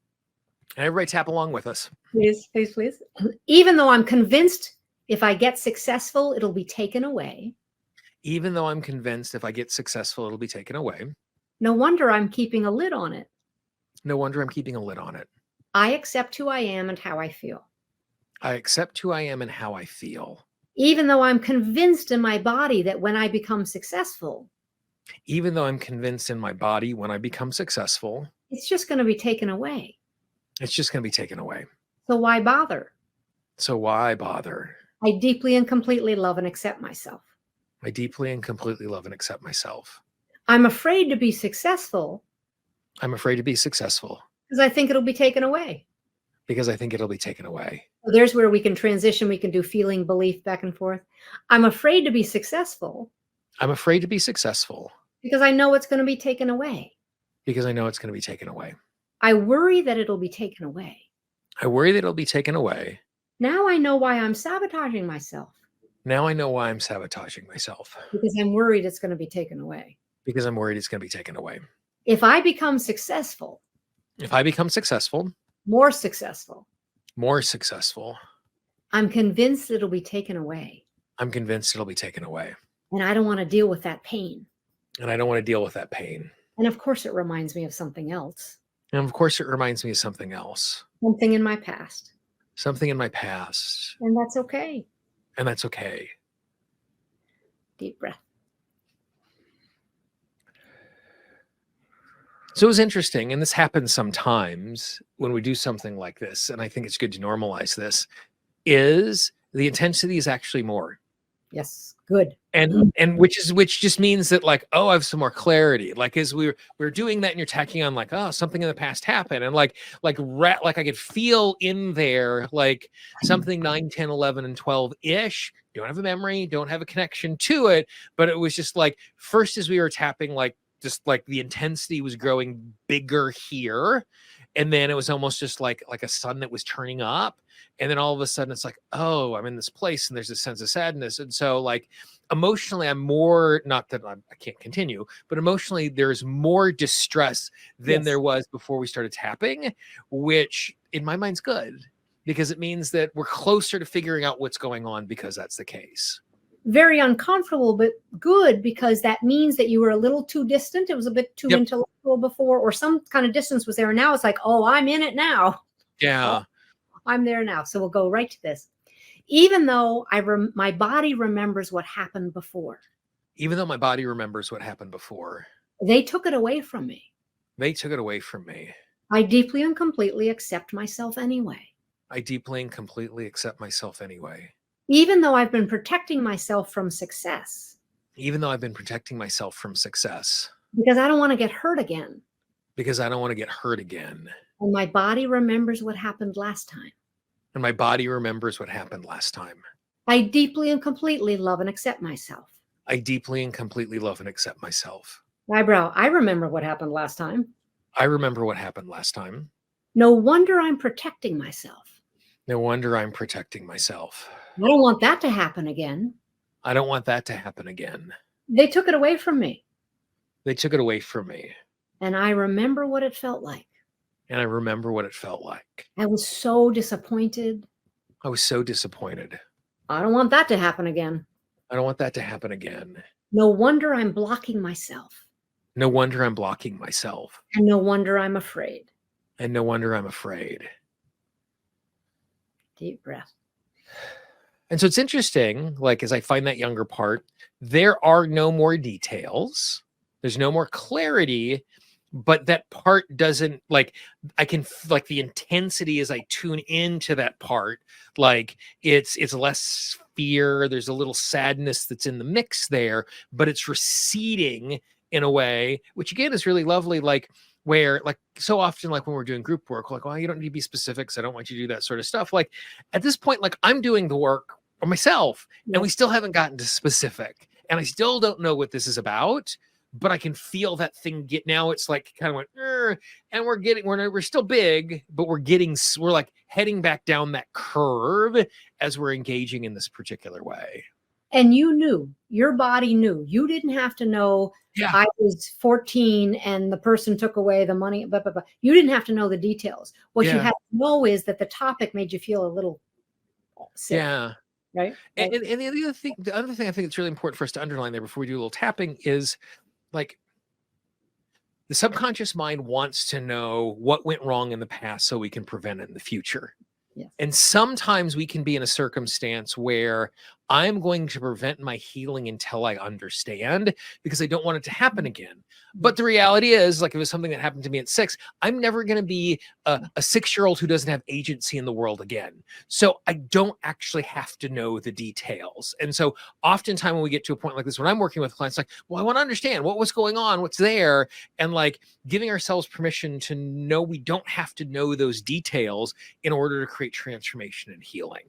And everybody tap along with us.
Please, please, please. Even though I'm convinced if I get successful, it'll be taken away.
Even though I'm convinced if I get successful, it'll be taken away.
No wonder I'm keeping a lid on it.
No wonder I'm keeping a lid on it.
I accept who I am and how I feel.
I accept who I am and how I feel.
Even though I'm convinced in my body that when I become successful,
even though I'm convinced in my body when I become successful,
it's just going to be taken away.
It's just going to be taken away.
So why bother?
So why bother?
I deeply and completely love and accept myself.
I deeply and completely love and accept myself.
I'm afraid to be successful.
I'm afraid to be successful.
Because I think it'll be taken away.
Because I think it'll be taken away.
So there's where we can transition. We can do feeling, belief, back and forth. I'm afraid to be successful.
I'm afraid to be successful.
Because I know it's going to be taken away.
Because I know it's going to be taken away.
I worry that it'll be taken away.
I worry that it'll be taken away.
Now I know why I'm sabotaging myself.
Now I know why I'm sabotaging myself.
Because I'm worried it's going to be taken away.
Because I'm worried it's going to be taken away.
If I become successful.
If I become successful.
More successful.
More successful.
I'm convinced it'll be taken away.
I'm convinced it'll be taken away.
And I don't want to deal with that pain.
And I don't want to deal with that pain.
And of course, it reminds me of something else.
And of course, it reminds me of something else.
Something in my past.
Something in my past.
And that's okay.
And that's okay.
Deep breath.
So it was interesting, and this happens sometimes when we do something like this, and I think it's good to normalize this, is the intensity is actually more.
Yes, good.
And which just means that like, oh, I have some more clarity. Like as we're doing that and you're tacking on like, oh, something in the past happened. And like I could feel in there like something 9, 10, 11, and 12-ish. Don't have a memory, don't have a connection to it. But it was just like, first as we were tapping, like just like the intensity was growing bigger here. And then it was almost just like a sun that was turning up. And then all of a sudden it's like, oh, I'm in this place and there's a sense of sadness. And so like emotionally, I'm more, not that I can't continue, but emotionally there's more distress than there was before we started tapping, which in my mind's good because it means that we're closer to figuring out what's going on because that's the case.
Very uncomfortable, but good, because that means that you were a little too distant. It was a bit too intellectual before, or some kind of distance was there. And now it's like, oh, I'm in it now.
Yeah.
Oh, I'm there now. So we'll go right to this. Even though my body remembers what happened before.
Even though my body remembers what happened before.
They took it away from me.
They took it away from me.
I deeply and completely accept myself anyway.
I deeply and completely accept myself anyway.
Even though I've been protecting myself from success.
Even though I've been protecting myself from success.
Because I don't want to get hurt again.
Because I don't want to get hurt again.
And my body remembers what happened last time.
And my body remembers what happened last time.
I deeply and completely love and accept myself.
I deeply and completely love and accept myself.
Eyebrow, I remember what happened last time.
I remember what happened last time.
No wonder I'm protecting myself.
No wonder I'm protecting myself.
I don't want that to happen again.
I don't want that to happen again.
They took it away from me.
They took it away from me.
And I remember what it felt like.
And I remember what it felt like.
I was so disappointed.
I was so disappointed.
I don't want that to happen again.
I don't want that to happen again.
No wonder I'm blocking myself.
No wonder I'm blocking myself.
And no wonder I'm afraid.
And no wonder I'm afraid.
Deep breath.
And so it's interesting, like as I find that younger part, there are no more details. There's no more clarity, but that part doesn't, like, I can, like the intensity as I tune into that part, like it's less fear. There's a little sadness that's in the mix there, but it's receding in a way, which again is really lovely. Like where, like so often, like when we're doing group work, like, well, you don't need to be specific. I don't want you to do that sort of stuff. Like at this point, like I'm doing the work for myself and we still haven't gotten to specific and I still don't know what this is about, but I can feel that thing get, now it's like kind of went, and we're still big, but we're like heading back down that curve as we're engaging in this particular way.
And you knew, your body knew. You didn't have to know. I was 14 and the person took away the money, blah, blah, blah. You didn't have to know the details. What you had to know is that the topic made you feel a little sick.
Yeah.
Right.
And the other thing I think it's really important for us to underline there before we do a little tapping is like the subconscious mind wants to know what went wrong in the past so we can prevent it in the future.
Yes.
And sometimes we can be in a circumstance where I'm going to prevent my healing until I understand because I don't want it to happen again. But the reality is, like if it was something that happened to me at 6, I'm never going to be a 6-year-old who doesn't have agency in the world again. So I don't actually have to know the details. And so oftentimes when we get to a point like this, when I'm working with clients, like, well, I want to understand what's going on, what's there, and like giving ourselves permission to know we don't have to know those details in order to create transformation and healing.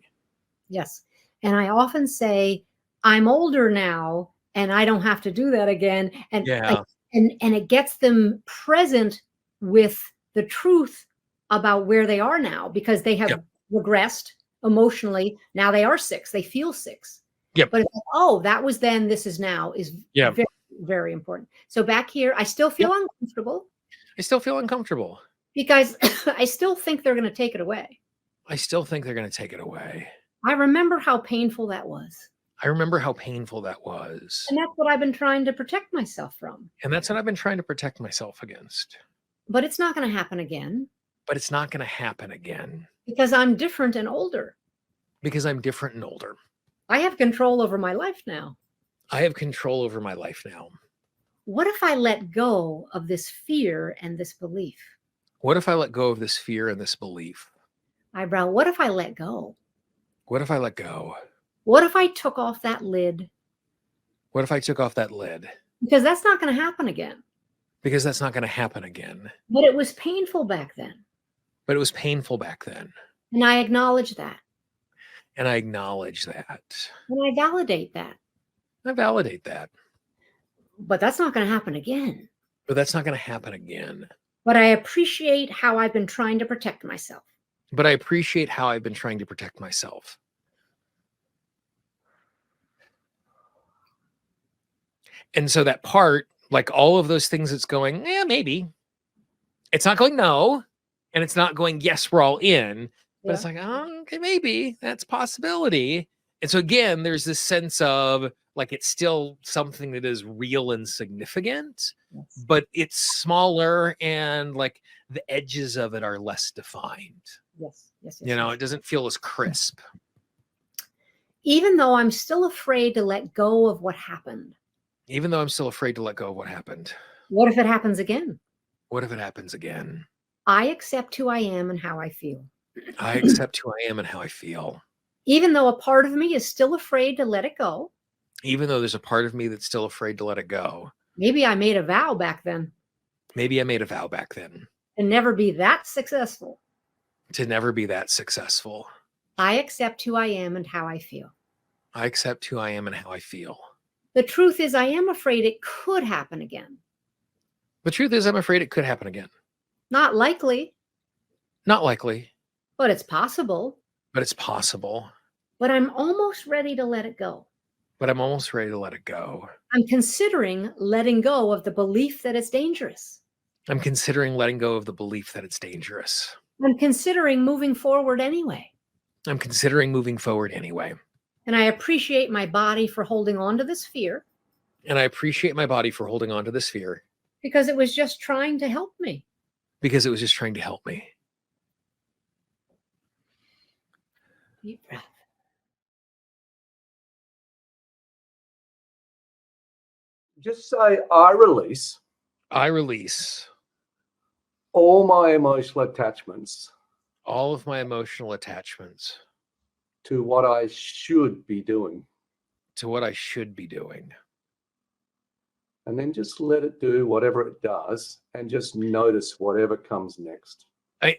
Yes. And I often say, I'm older now and I don't have to do that again. And and it gets them present with the truth about where they are now because they have regressed emotionally. Now they are 6. They feel 6. But it's like, oh, that was then, this is now, is very, very important. So back here, I still feel uncomfortable.
I still feel uncomfortable.
Because I still think they're going to take it away.
I still think they're going to take it away.
I remember how painful that was.
I remember how painful that was.
And that's what I've been trying to protect myself from.
And that's what I've been trying to protect myself against.
But it's not going to happen again.
But it's not going to happen again.
Because I'm different and older.
Because I'm different and older.
I have control over my life now.
I have control over my life now.
What if I let go of this fear and this belief?
What if I let go of this fear and this belief?
Eyebrow, what if I let go?
What if I let go?
What if I took off that lid?
What if I took off that lid?
Because that's not going to happen again.
Because that's not going to happen again.
But it was painful back then.
But it was painful back then.
And I acknowledge that.
And I acknowledge that.
And I validate that.
I validate that.
But that's not going to happen again.
But that's not going to happen again.
But I appreciate how I've been trying to protect myself.
But I appreciate how I've been trying to protect myself. And so that part, like all of those things, it's going, maybe. It's not going no, and it's not going yes, we're all in. But it's like, oh, okay, maybe that's a possibility. And so again, there's this sense of like it's still something that is real and significant, but it's smaller and like the edges of it are less defined.
Yes.
It doesn't feel as crisp.
Even though I'm still afraid to let go of what happened.
Even though I'm still afraid to let go of what happened.
What if it happens again?
What if it happens again?
I accept who I am and how I feel.
I accept who I am and how I feel.
Even though a part of me is still afraid to let it go.
Even though there's a part of me that's still afraid to let it go.
Maybe I made a vow back then.
Maybe I made a vow back then.
To never be that successful.
To never be that successful.
I accept who I am and how I feel.
I accept who I am and how I feel.
The truth is, I am afraid it could happen again.
The truth is, I'm afraid it could happen again.
Not likely.
Not likely.
But it's possible.
But it's possible.
But I'm almost ready to let it go.
But I'm almost ready to let it go.
I'm considering letting go of the belief that it's dangerous.
I'm considering letting go of the belief that it's dangerous.
I'm considering moving forward anyway.
I'm considering moving forward anyway.
And I appreciate my body for holding on to this fear.
And I appreciate my body for holding on to this fear.
Because it was just trying to help me.
Because it was just trying to help me.
Deep breath.
Just say, I release.
I release.
All my emotional attachments.
All of my emotional attachments.
To what I should be doing.
To what I should be doing.
And then just let it do whatever it does and just notice whatever comes next.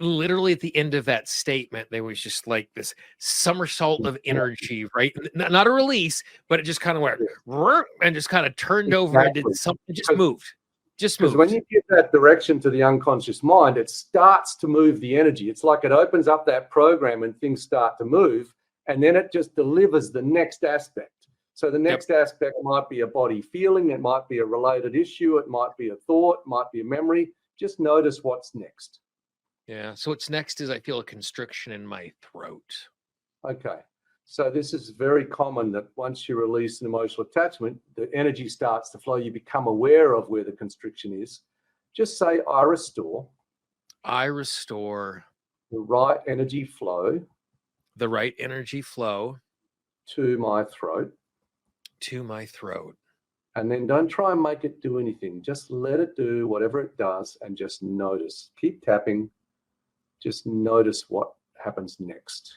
Literally at the end of that statement, there was just like this somersault of energy, right? Not a release, but it just kind of went and just kind of turned over and did something, just moved. Just moved.
Because when you give that direction to the unconscious mind, it starts to move the energy. It's like it opens up that program and things start to move, and then it just delivers the next aspect. So the next aspect might be a body feeling, it might be a related issue, it might be a thought, it might be a memory. Just notice what's next.
Yeah. So what's next is I feel a constriction in my throat.
Okay. So this is very common that once you release an emotional attachment, the energy starts to flow. You become aware of where the constriction is. Just say, I restore.
I restore.
The right energy flow.
The right energy flow.
To my throat.
To my throat.
And then don't try and make it do anything. Just let it do whatever it does and just notice. Keep tapping. Just notice what happens next.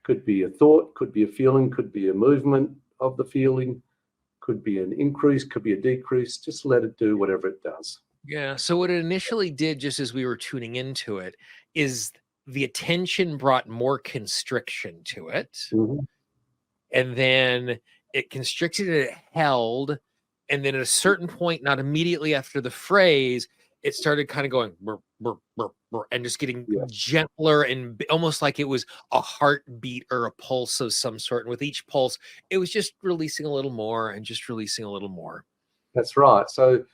Could be a thought, could be a feeling, could be a movement of the feeling, could be an increase, could be a decrease. Just let it do whatever it does.
Yeah. So what it initially did, just as we were tuning into it, is the attention brought more constriction to it.
Mm-hmm.
And then it constricted, it held. And then at a certain point, not immediately after the phrase, it started kind of going burr, burr, burr, burr, and just getting gentler and almost like it was a heartbeat or a pulse of some sort. And with each pulse, it was just releasing a little more and just releasing a little more.
That's right. So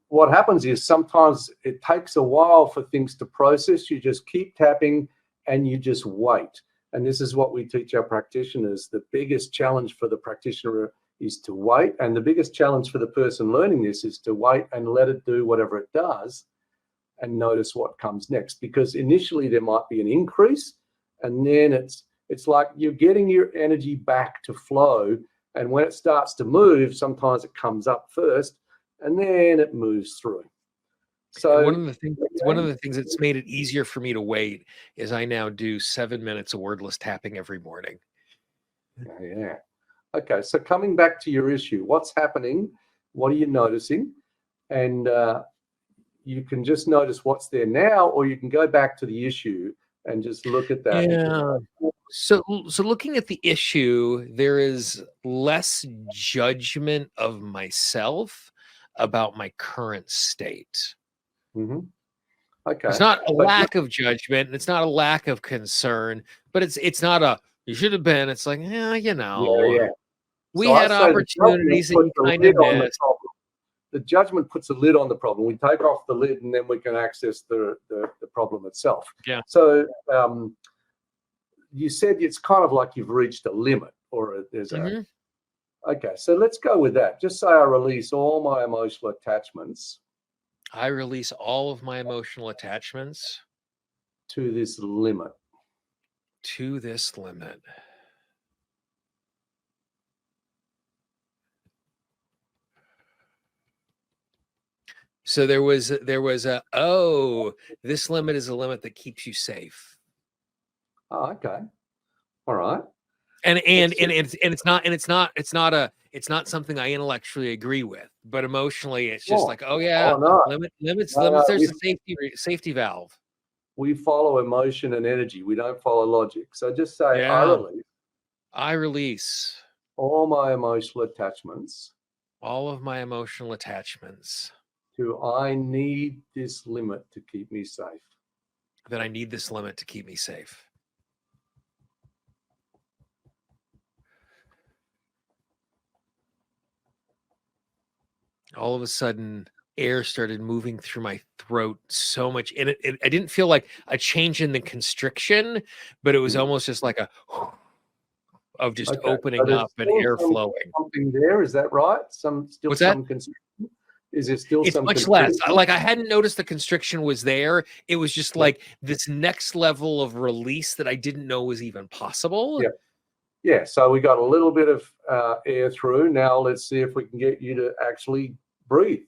what happens is sometimes it takes a while for things to process. You just keep tapping and you just wait. And this is what we teach our practitioners. The biggest challenge for the practitioner is to wait. And the biggest challenge for the person learning this is to wait and let it do whatever it does and notice what comes next. Because initially there might be an increase, and then it's like you're getting your energy back to flow. And when it starts to move, sometimes it comes up first and then it moves through. So
one of the things that's made it easier for me to wait is I now do 7 minutes of wordless tapping every morning.
Yeah. Okay, so coming back to your issue, what's happening? What are you noticing? And you can just notice what's there now, or you can go back to the issue and just look at that.
Yeah. So looking at the issue, there is less judgment of myself about my current state.
Mm-hmm. Okay.
It's not a lack of judgment. It's not a lack of concern, but it's not a, you should have been. It's like, yeah, you know,
yeah.
we
So
had
I'd say the
opportunities that
judgment
you
puts
kind
the
of
lid on the
missed.
problem. The judgment puts a lid on the problem. We take off the lid and then we can access the problem itself.
Yeah.
So you said it's kind of like you've reached a limit, or there's a. Okay, so let's go with that. Just say I release all my emotional attachments.
I release all of my emotional attachments
to this limit.
To this limit. So there was a, oh, this limit is a limit that keeps you safe.
Oh, okay. All right.
And it's not something I intellectually agree with, but emotionally it's just like, oh yeah,
no.
limits.
No,
there's a safety valve.
We follow emotion and energy. We don't follow logic. So just say,
Yeah.
I release
all my
emotional attachments.
All of my emotional attachments.
To I need this limit to keep me safe.
That I need this limit to keep me safe. All of a sudden, air started moving through my throat so much. And I didn't feel like a change in the constriction, but it was almost just like a of just opening up and air flowing.
Something there, is that right?
What's that?
Is there still some?
It's much less. Like I hadn't noticed the constriction was there. It was just like this next level of release that I didn't know was even possible.
Yeah. Yeah. So we got a little bit of air through. Now let's see if we can get you to actually breathe.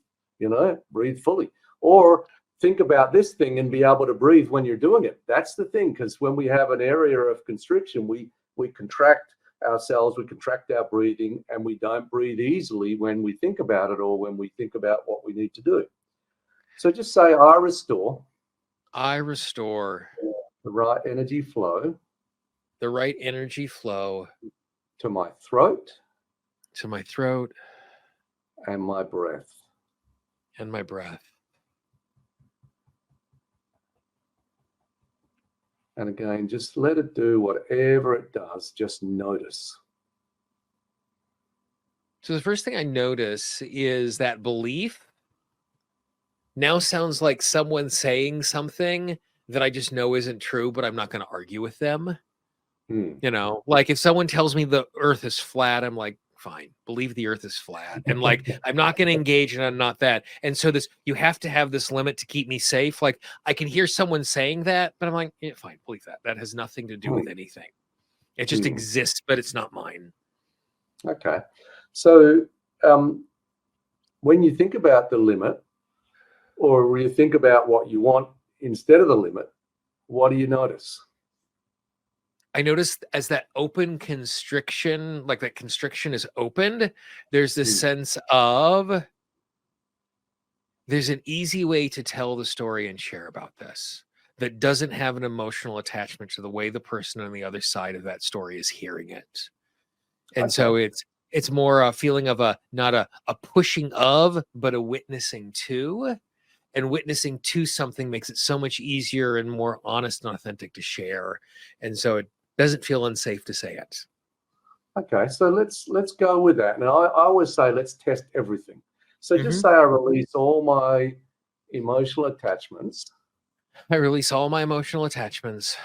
Breathe fully, or think about this thing and be able to breathe when you're doing it. That's the thing, because when we have an area of constriction, we contract ourselves, we contract our breathing, and we don't breathe easily when we think about it or when we think about what we need to do. So just say, I restore the right energy flow to my throat and my breath. And again, just let it do whatever it does. Just notice.
So the first thing I notice is that belief now sounds like someone saying something that I just know isn't true, but I'm not going to argue with them. Like if someone tells me the earth is flat, I'm like, fine, believe the earth is flat. And like, I'm not going to engage and I'm not that. And so you have to have this limit to keep me safe. Like I can hear someone saying that, but I'm like, yeah, fine, believe that. That has nothing to do with anything. It just exists, but it's not mine.
Okay. So when you think about the limit, or you think about what you want instead of the limit, what do you notice?
I noticed as that open constriction, like that constriction is opened, there's this sense of there's an easy way to tell the story and share about this that doesn't have an emotional attachment to the way the person on the other side of that story is hearing it. And so it's more a feeling of not a pushing of, but a witnessing to. And witnessing to something makes it so much easier and more honest and authentic to share. And so it doesn't feel unsafe to say it.
Okay, so let's go with that. Now, I always say let's test everything. So just say I release all my emotional attachments.
I release all my emotional attachments.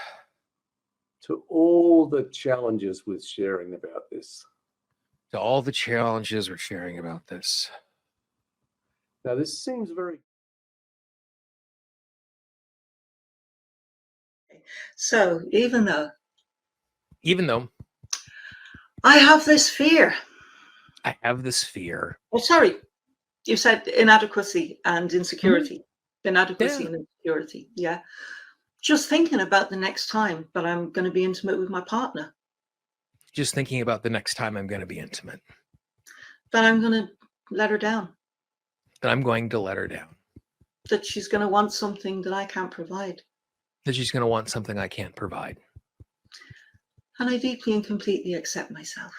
To all the challenges with sharing about this.
To all the challenges we're sharing about this.
Now, this seems very...
So even though I have this fear. Oh, sorry. You said inadequacy and insecurity. Inadequacy and insecurity. Yeah. Just thinking about the next time that I'm going to be intimate with my partner.
Just thinking about the next time I'm going to be intimate.
That I'm going to let her down.
That I'm going to let her down.
That she's going to want something that I can't provide.
That she's going to want something I can't provide.
And I deeply and completely accept myself.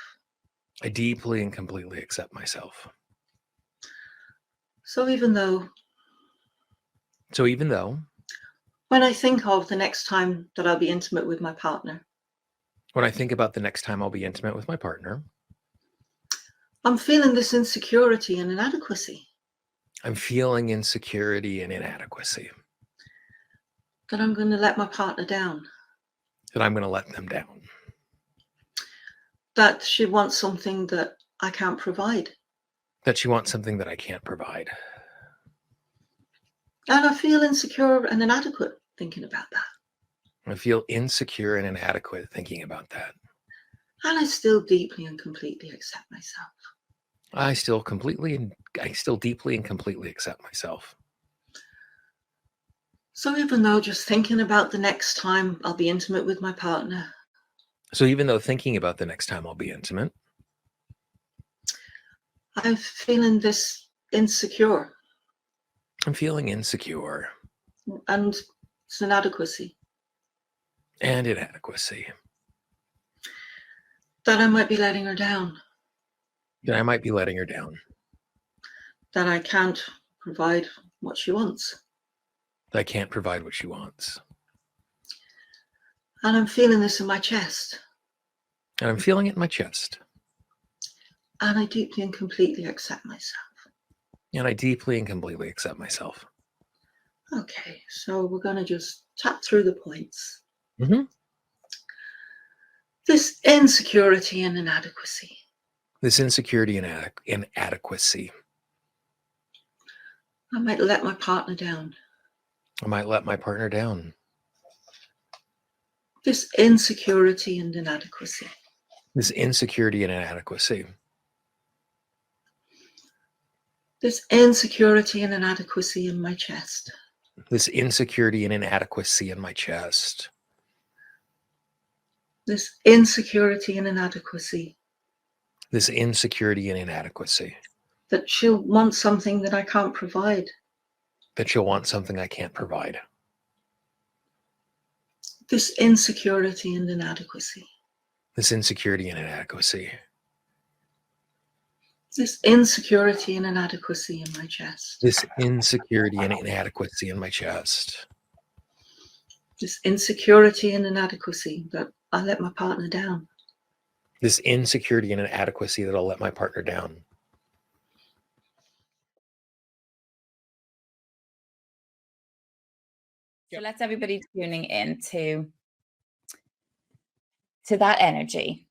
I deeply and completely accept myself.
So even though When I think of the next time that I'll be intimate with my partner.
When I think about the next time I'll be intimate with my partner.
I'm feeling this insecurity and inadequacy.
I'm feeling insecurity and inadequacy.
That I'm going to let my partner down.
That I'm going to let them down.
That she wants something that I can't provide.
That she wants something that I can't provide.
And I feel insecure and inadequate thinking about that.
I feel insecure and inadequate thinking about that.
And I still deeply and completely accept myself.
I still deeply and completely accept myself.
So even though just thinking about the next time I'll be intimate with my partner.
So even though thinking about the next time I'll be intimate.
I'm feeling this insecure.
I'm feeling insecure.
And it's inadequacy.
And inadequacy.
That I might be letting her down.
That I might be letting her down.
That I can't provide what she wants.
That I can't provide what she wants.
And I'm feeling this in my chest.
And I'm feeling it in my chest.
And I deeply and completely accept myself.
And I deeply and completely accept myself.
Okay, so we're going to just tap through the points.
Mm-hmm.
This insecurity and inadequacy.
This insecurity and inadequacy.
I might let my partner down.
I might let my partner down.
This insecurity and inadequacy.
This insecurity and inadequacy.
This insecurity and inadequacy in my chest.
This insecurity and inadequacy in my chest.
This insecurity and inadequacy.
This insecurity and inadequacy.
That she'll want something that I can't provide.
That she'll want something I can't provide.
This insecurity and inadequacy.
This insecurity and inadequacy.
This insecurity and inadequacy in my chest.
This insecurity and inadequacy in my chest.
This insecurity and inadequacy that I let my partner down.
This insecurity and inadequacy that I'll let my partner down.
So let's everybody tuning in to that energy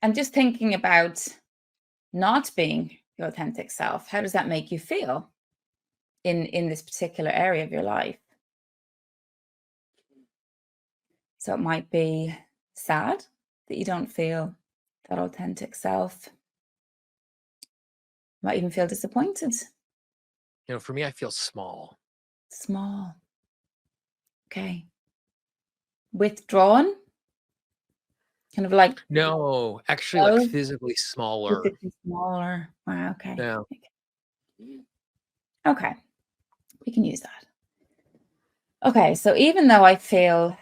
and just thinking about not being your authentic self. How does that make you feel in this particular area of your life? So it might be sad that you don't feel that authentic self. You might even feel disappointed.
You know, for me, I feel small.
Small. Okay. Withdrawn? Kind of like...
No, actually like physically smaller.
Physically smaller. Wow, okay.
Yeah.
Okay. We can use that. Okay, so even though I feel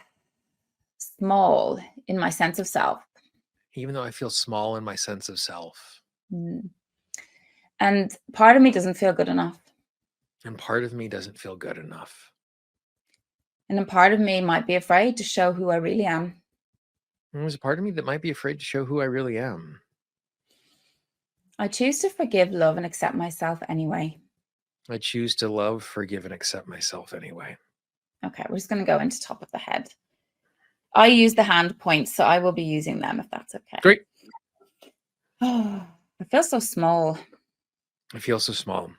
small in my sense of self.
Even though I feel small in my sense of self.
And part of me doesn't feel good enough.
And part of me doesn't feel good enough.
And then part of me might be afraid to show who I really am.
And there's a part of me that might be afraid to show who I really am.
I choose to forgive, love, and accept myself anyway.
I choose to love, forgive, and accept myself anyway.
Okay, we're just going to go into top of the head. I use the hand points, so I will be using them if that's okay.
Great.
Oh, I feel so small.
I feel so small.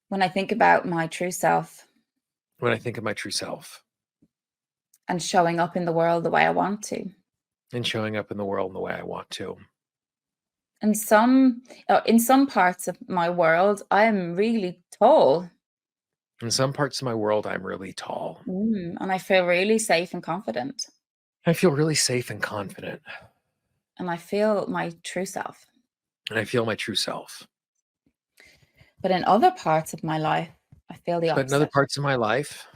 When I think about my true self.
When I think of my true self.
And showing up in the world the way I want to.
And showing up in the world the way I want to.
And in some parts of my world, I am really tall.
In some parts of my world, I'm really tall.
And I feel really safe and confident.
I feel really safe and confident.
And I feel my true self.
And I feel my true self.
But in other parts of my life, I feel the opposite.
But in other parts of my life,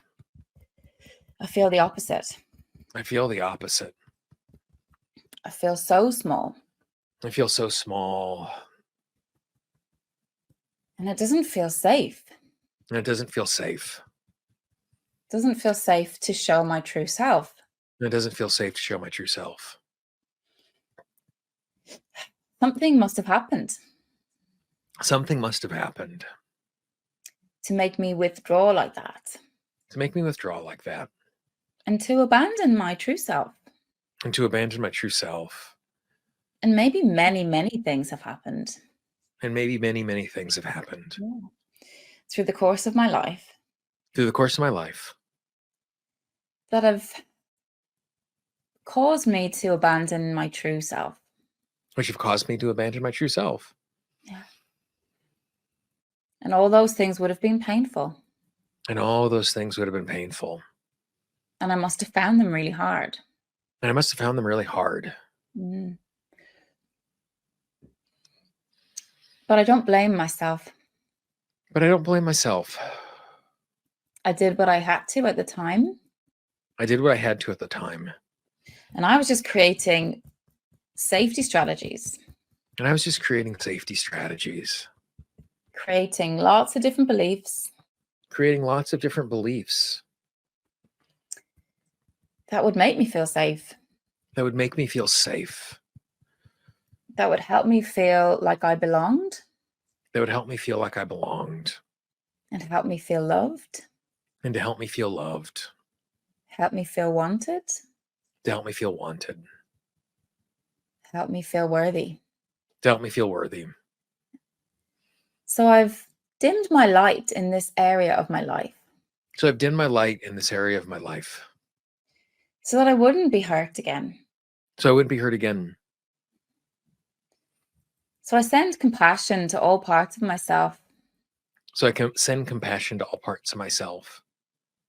I feel the opposite.
I feel the opposite.
I feel so small.
I feel so small.
And it doesn't feel safe.
And it doesn't feel safe.
Doesn't feel safe to show my true self.
It doesn't feel safe to show my true self.
Something must have happened.
Something must have happened.
To make me withdraw like that.
To make me withdraw like that.
And to abandon my true self.
And to abandon my true self.
And maybe many, many things have happened.
And maybe many, many things have happened.
Yeah. Through the course of my life.
Through the course of my life.
That have caused me to abandon my true self.
Which have caused me to abandon my true self.
Yeah. And all those things would have been painful.
And all those things would have been painful.
And I must have found them really hard.
And I must have found them really hard.
Mm. But I don't blame myself.
But I don't blame myself.
I did what I had to at the time.
I did what I had to at the time.
And I was just creating safety strategies.
And I was just creating safety strategies.
Creating lots of different beliefs.
Creating lots of different beliefs.
That would make me feel safe.
That would make me feel safe.
That would help me feel like I belonged.
That would help me feel like I belonged.
And help me feel loved.
And to help me feel loved.
Help me feel wanted.
To help me feel wanted.
Help me feel worthy.
To help me feel worthy.
So I've dimmed my light in this area of my life.
So I've dimmed my light in this area of my life.
So that I wouldn't be hurt again.
So I wouldn't be hurt again.
So I send compassion to all parts of myself.
So I can send compassion to all parts of myself.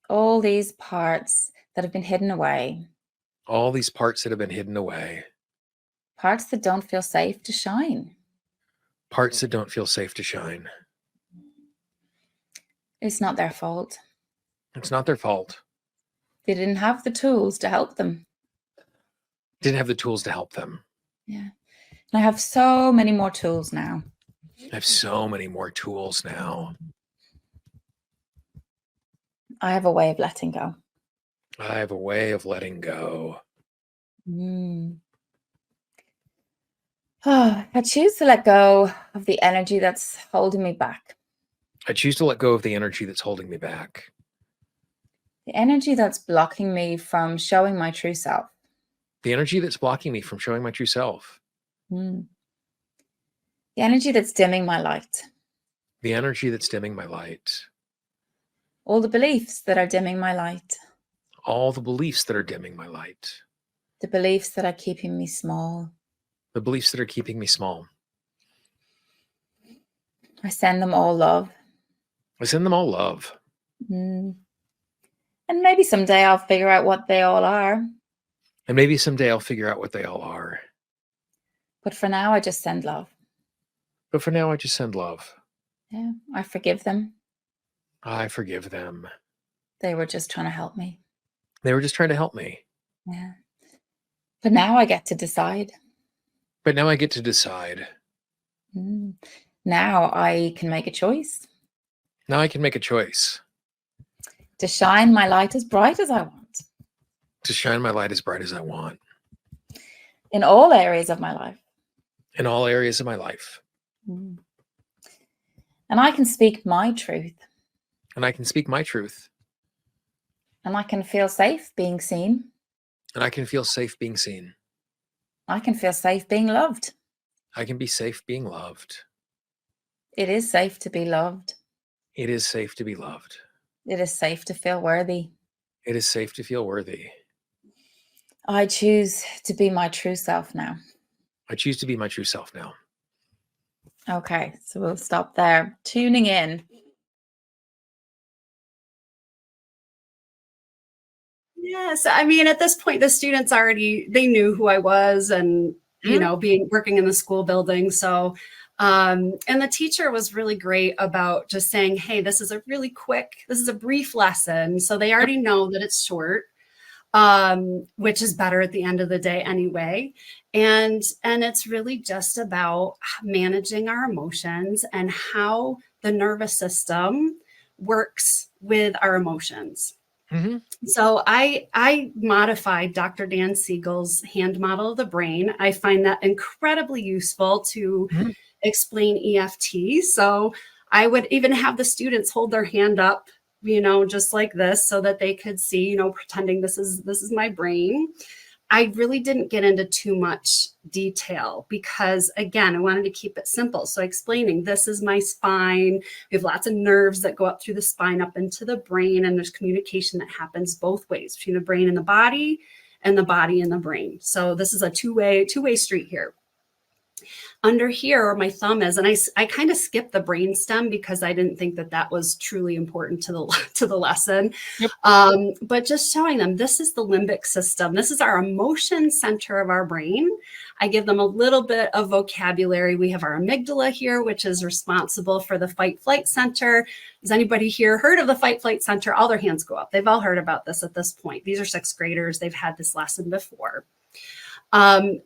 All these parts that have been hidden away.
All these parts that have been hidden away.
Parts that don't feel safe to shine.
Parts that don't feel safe to shine.
It's not their fault.
It's not their fault.
They didn't have the tools to help them.
Didn't have the tools to help them.
Yeah. And I have so many more tools now.
I have so many more tools now.
I have a way of letting go.
I have a way of letting go.
I choose to let go of the energy that's holding me back.
I choose to let go of the energy that's holding me back.
The energy that's blocking me from showing my true self.
The energy that's blocking me from showing my true self.
The energy that's dimming my light.
The energy that's dimming my light.
All the beliefs that are dimming my light.
All the beliefs that are dimming my light.
The beliefs that are keeping me small.
The beliefs that are keeping me small.
I send them all love.
I send them all love.
And maybe someday I'll figure out what they all are.
And maybe someday I'll figure out what they all are.
But for now, I just send love.
But for now, I just send love.
Yeah, I forgive them.
I forgive them.
They were just trying to help me.
They were just trying to help me.
Yeah. But now I get to decide.
But now I get to decide.
Now I can make a choice.
Now I can make a choice.
To shine my light as bright as I want.
To shine my light as bright as I want.
In all areas of my life.
In all areas of my life.
And I can speak my truth.
And I can speak my truth.
And I can feel safe being seen.
And I can feel safe being seen.
I can feel safe being loved.
I can be safe being loved.
It is safe to be loved.
It is safe to be loved.
It is safe to feel worthy.
It is safe to feel worthy.
I choose to be my true self now.
I choose to be my true self now.
Okay, so we'll stop there. Tuning in.
Yes, I mean, at this point, the students they knew who I was and, you know, working in the school building. So, and the teacher was really great about just saying, hey, this is a brief lesson. So they already know that it's short, which is better at the end of the day anyway. And it's really just about managing our emotions and how the nervous system works with our emotions. So I modified Dr. Dan Siegel's hand model of the brain. I find that incredibly useful to explain EFT. So I would even have the students hold their hand up, just like this, so that they could see, pretending this is my brain. I really didn't get into too much detail because, again, I wanted to keep it simple. So explaining this is my spine. We have lots of nerves that go up through the spine up into the brain, and there's communication that happens both ways between the brain and the body and the brain. So this is a two-way street here. Under here where my thumb is, and I kind of skipped the brain stem because I didn't think that was truly important to the lesson. Yep. But just showing them, this is the limbic system. This is our emotion center of our brain. I give them a little bit of vocabulary. We have our amygdala here, which is responsible for the fight-flight center. Has anybody here heard of the fight-flight center? All their hands go up. They've all heard about this at this point. These are 6th graders. They've had this lesson before.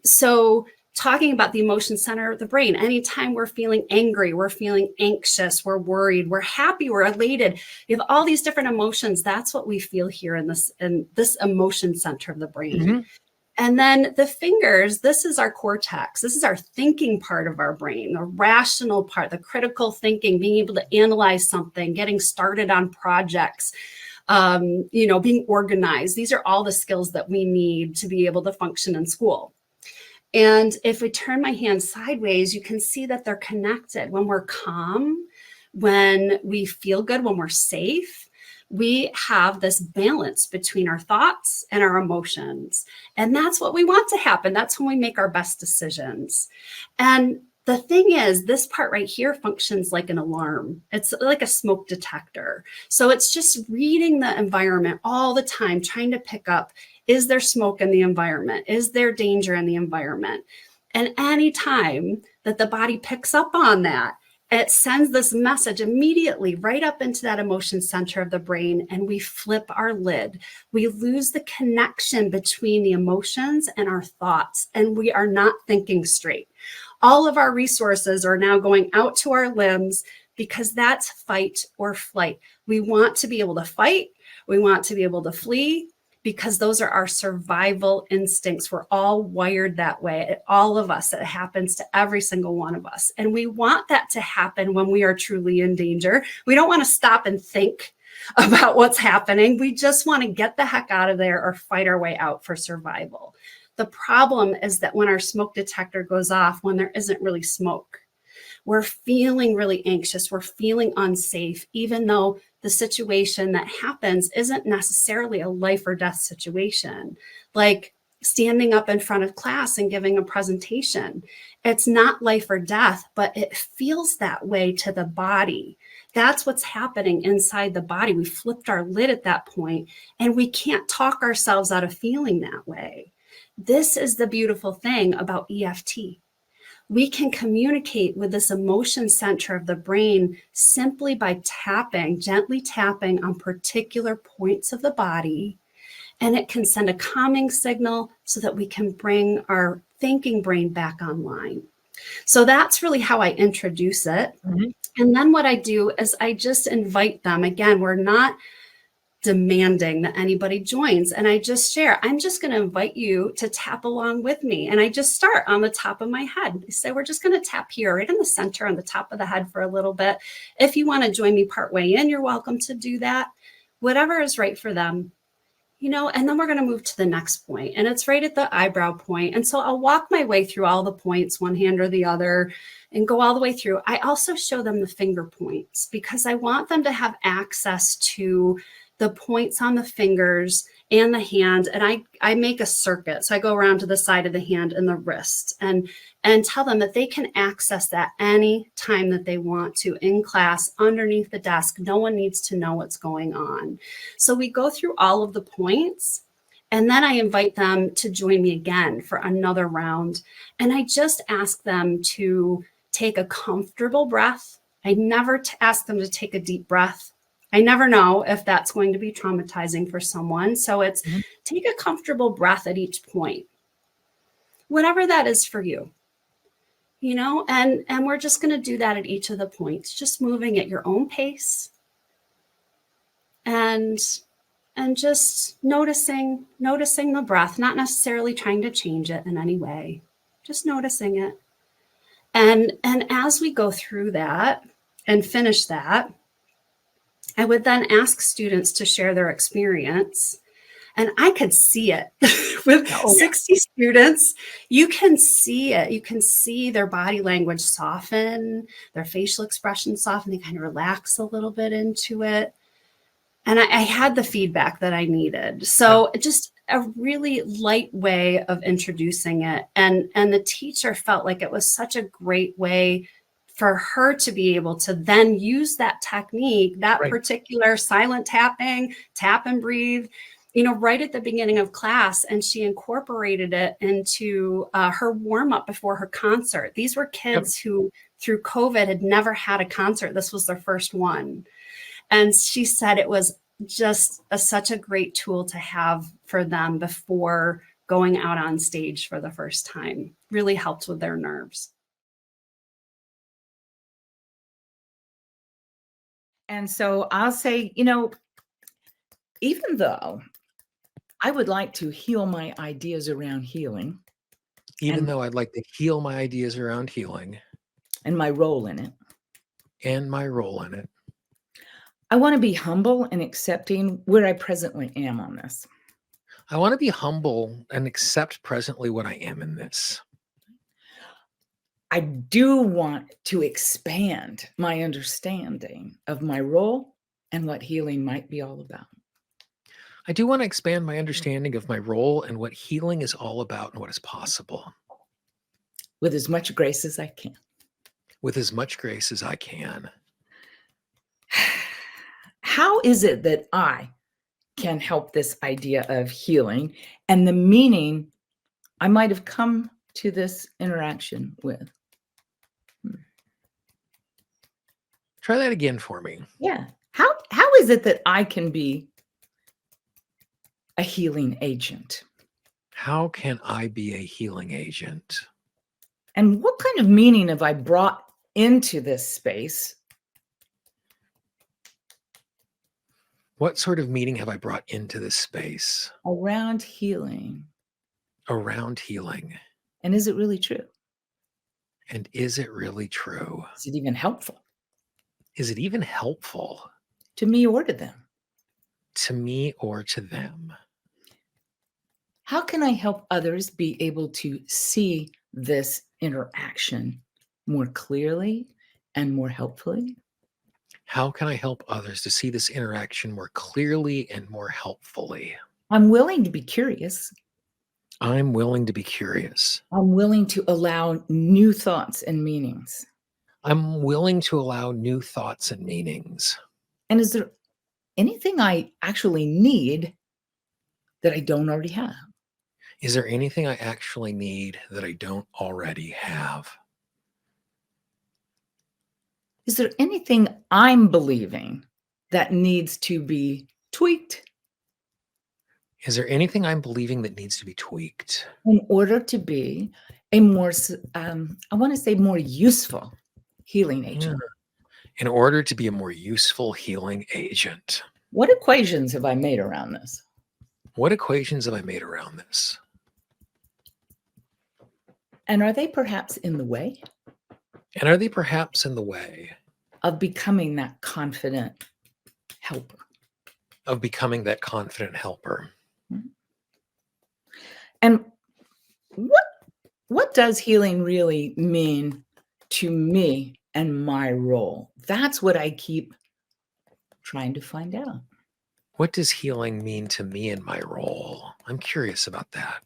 So talking about the emotion center of the brain, anytime we're feeling angry, we're feeling anxious, we're worried, we're happy, we're elated. You have all these different emotions. That's what we feel here in this emotion center of the brain. And then the fingers, this is our cortex. This is our thinking part of our brain, the rational part, the critical thinking, being able to analyze something, getting started on projects, being organized. These are all the skills that we need to be able to function in school. And if we turn my hand sideways, you can see that they're connected. When we're calm, when we feel good, when we're safe, we have this balance between our thoughts and our emotions. And that's what we want to happen. That's when we make our best decisions. And the thing is, this part right here functions like an alarm. It's like a smoke detector. So it's just reading the environment all the time, trying to pick up, is there smoke in the environment? Is there danger in the environment? And any time that the body picks up on that, it sends this message immediately right up into that emotion center of the brain, and we flip our lid. We lose the connection between the emotions and our thoughts, and we are not thinking straight. All of our resources are now going out to our limbs because that's fight or flight. We want to be able to fight. We want to be able to flee, because those are our survival instincts. We're all wired that way. All of us, it happens to every single one of us. And we want that to happen when we are truly in danger. We don't want to stop and think about what's happening. We just want to get the heck out of there or fight our way out for survival. The problem is that when our smoke detector goes off, when there isn't really smoke, we're feeling really anxious. We're feeling unsafe, even though the situation that happens isn't necessarily a life or death situation. Like standing up in front of class and giving a presentation. It's not life or death, but it feels that way to the body. That's what's happening inside the body. We flipped our lid at that point, and we can't talk ourselves out of feeling that way. This is the beautiful thing about EFT. We can communicate with this emotion center of the brain simply by gently tapping on particular points of the body. And it can send a calming signal so that we can bring our thinking brain back online. So that's really how I introduce it. And then what I do is I just invite them. Again, we're not demanding that anybody joins. And I just share, I'm just going to invite you to tap along with me. And I just start on the top of my head. So we're just going to tap here right in the center on the top of the head for a little bit. If you want to join me partway in, you're welcome to do that. Whatever is right for them, and then we're going to move to the next point. And it's right at the eyebrow point. And so I'll walk my way through all the points, one hand or the other, and go all the way through. I also show them the finger points because I want them to have access to the points on the fingers and the hand. And I make a circuit. So I go around to the side of the hand and the wrist and tell them that they can access that any time that they want to in class, underneath the desk. No one needs to know what's going on. So we go through all of the points, and then I invite them to join me again for another round. And I just ask them to take a comfortable breath. I never ask them to take a deep breath. I never know if that's going to be traumatizing for someone. So it's take a comfortable breath at each point, whatever that is for you, and we're just going to do that at each of the points, just moving at your own pace. And and just noticing the breath, not necessarily trying to change it in any way, just noticing it. And as we go through that and finish that, I would then ask students to share their experience. And I could see it with 60 students. You can see it. You can see their body language soften, their facial expression soften. They kind of relax a little bit into it. And I had the feedback that I needed. So just a really light way of introducing it. And the teacher felt like it was such a great way for her to be able to then use that technique, that particular silent tapping, tap and breathe, right at the beginning of class. And she incorporated it into her warm up before her concert. These were kids who through COVID had never had a concert. This was their first one. And she said it was just such a great tool to have for them before going out on stage for the first time. Really helped with their nerves.
And so I'll say, even though I would like to heal my ideas around healing.
Even though I'd like to heal my ideas around healing.
And my role in it.
And my role in it.
I want to be humble and accepting where I presently am on this.
I want to be humble and accept presently what I am in this.
I do want to expand my understanding of my role and what healing might be all about.
I do want to expand my understanding of my role and what healing is all about and what is possible.
With as much grace as I can.
With as much grace as I can.
How is it that I can help this idea of healing and the meaning I might have come to this interaction with?
Try that again for me.
Yeah. How is it that I can be a healing agent?
How can I be a healing agent?
And what kind of meaning have I brought into this space?
What sort of meaning have I brought into this space?
Around healing.
Around healing.
And is it really true?
And is it really true?
Is it even helpful?
Is it even helpful?
To me or to them?
To me or to them?
How can I help others be able to see this interaction more clearly and more helpfully?
How can I help others to see this interaction more clearly and more helpfully?
I'm willing to be curious.
I'm willing to be curious.
I'm willing to allow new thoughts and meanings.
I'm willing to allow new thoughts and meanings.
And is there anything I actually need that I don't already have?
Is there anything I actually need that I don't already have?
Is there anything I'm believing that needs to be tweaked?
Is there anything I'm believing that needs to be tweaked?
In order to be a more, I want to say more useful healing agent.
In order to be a more useful healing agent.
What equations have I made around this?
What equations have I made around this?
And are they perhaps in the way?
And are they perhaps in the way
of becoming that confident helper?
Of becoming that confident helper.
And what does healing really mean to me and my role? That's what I keep trying to find out.
What does healing mean to me and my role? I'm curious about that.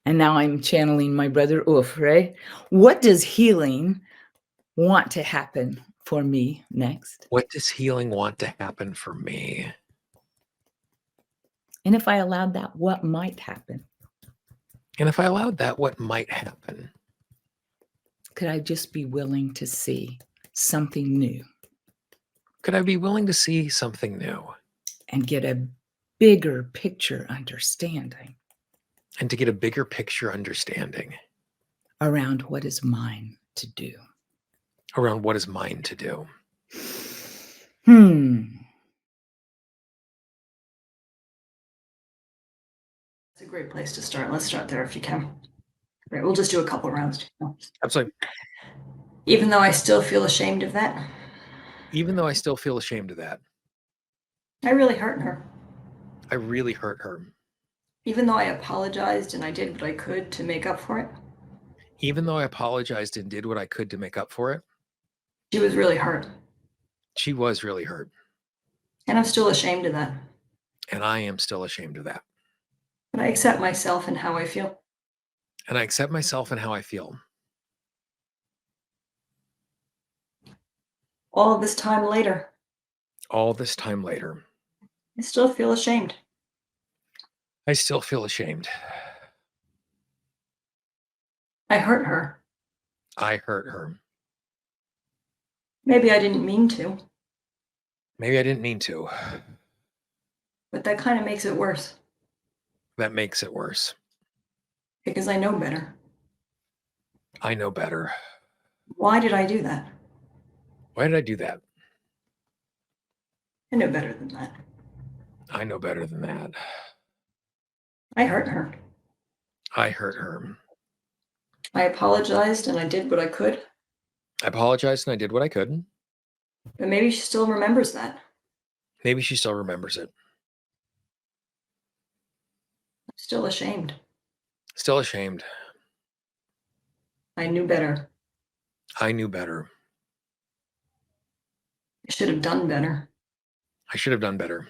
And now I'm channeling my brother Ulf, right? What does healing want to happen for me next?
What does healing want to happen for me?
And if I allowed that, what might happen?
And if I allowed that, what might happen?
Could I just be willing to see something new?
Could I be willing to see something new?
And get a bigger picture understanding.
And to get a bigger picture understanding.
Around what is mine to do.
around what is mine to do.
It's a great place to start. Let's start there if you can. Right, we'll just do a couple rounds.
Absolutely.
Even though I still feel ashamed of that.
Even though I still feel ashamed of that.
I really hurt her.
I really hurt her.
Even though I apologized and I did what I could to make up for it.
Even though I apologized and did what I could to make up for it.
She was really hurt.
She was really hurt.
And I'm still ashamed of that.
And I am still ashamed of that.
But I accept myself and how I feel.
And I accept myself and how I feel.
All of this time later.
All this time later.
I still feel ashamed.
I still feel ashamed.
I hurt her.
I hurt her.
Maybe I didn't mean to.
Maybe I didn't mean to.
But that kind of makes it worse.
That makes it worse.
Because I know better.
I know better.
Why did I do that?
Why did I do that?
I know better than that.
I know better than that.
I hurt her.
I hurt her.
I apologized and I did what I could.
I apologized and I did what I could.
But maybe she still remembers that.
Maybe she still remembers it.
I'm still ashamed.
Still ashamed.
I knew better.
I knew better.
I should have done better.
I should have done better.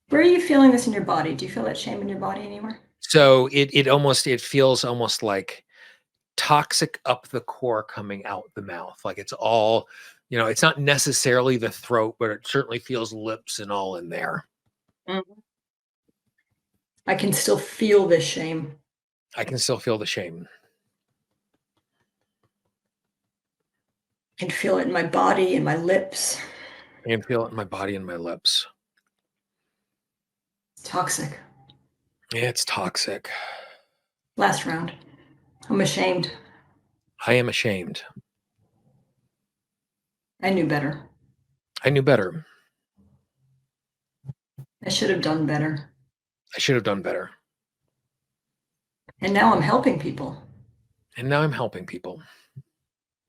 Where are you feeling this in your body? Do you feel that shame in your body anywhere?
So it feels almost like toxic up the core coming out the mouth. Like it's all, it's not necessarily the throat, but it certainly feels lips and all in there.
Mm-hmm. I can still feel this shame.
I can still feel the shame.
I can feel it in my body and my lips.
I can feel it in my body and my lips.
It's toxic.
Yeah, it's toxic.
Last round. I'm ashamed.
I am ashamed.
I knew better.
I knew better.
I should have done better.
I should have done better.
And now I'm helping people.
And now I'm helping people.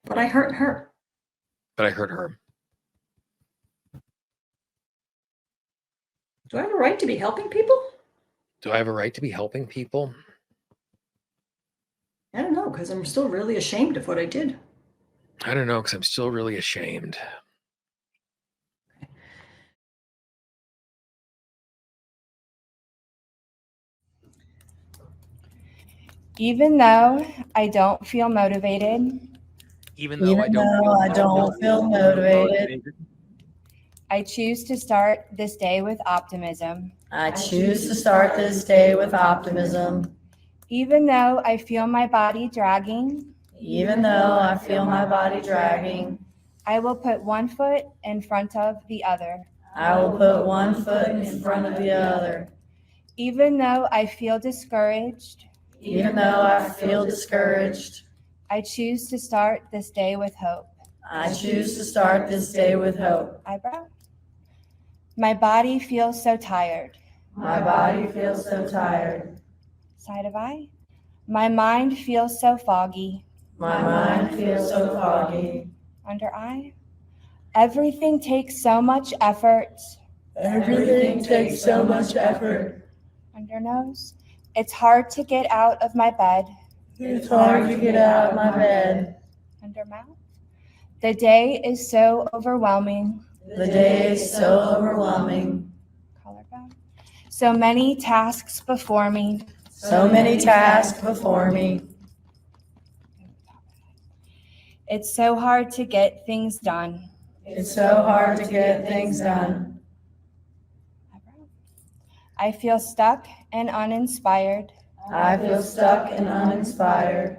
But I hurt her.
But I hurt her.
Do I have a right to be helping people?
Do I have a right to be helping people?
I don't know, because I'm still really ashamed of what I did.
I don't know, because I'm still really ashamed.
Even though I don't feel motivated.
Even though I don't feel motivated.
I choose to start this day with optimism.
I choose to start this day with optimism.
Even though I feel my body dragging.
Even though I feel my body dragging.
I will put one foot in front of the other.
I will put one foot in front of the other.
Even though I feel discouraged.
Even though I feel discouraged.
I choose to start this day with hope.
I choose to start this day with hope.
Eyebrow. My body feels so tired.
My body feels so tired.
Side of eye. My mind feels so foggy.
My mind feels so foggy.
Under eye. Everything takes so much effort.
Everything takes so much effort.
Under nose. It's hard to get out of my bed.
It's hard to get out of my bed.
Under mouth. The day is so overwhelming.
The day is so overwhelming.
Collarbone. So many tasks before me.
So many tasks before me.
It's so hard to get things done.
It's so hard to get things done.
I feel stuck and uninspired.
I feel stuck and uninspired.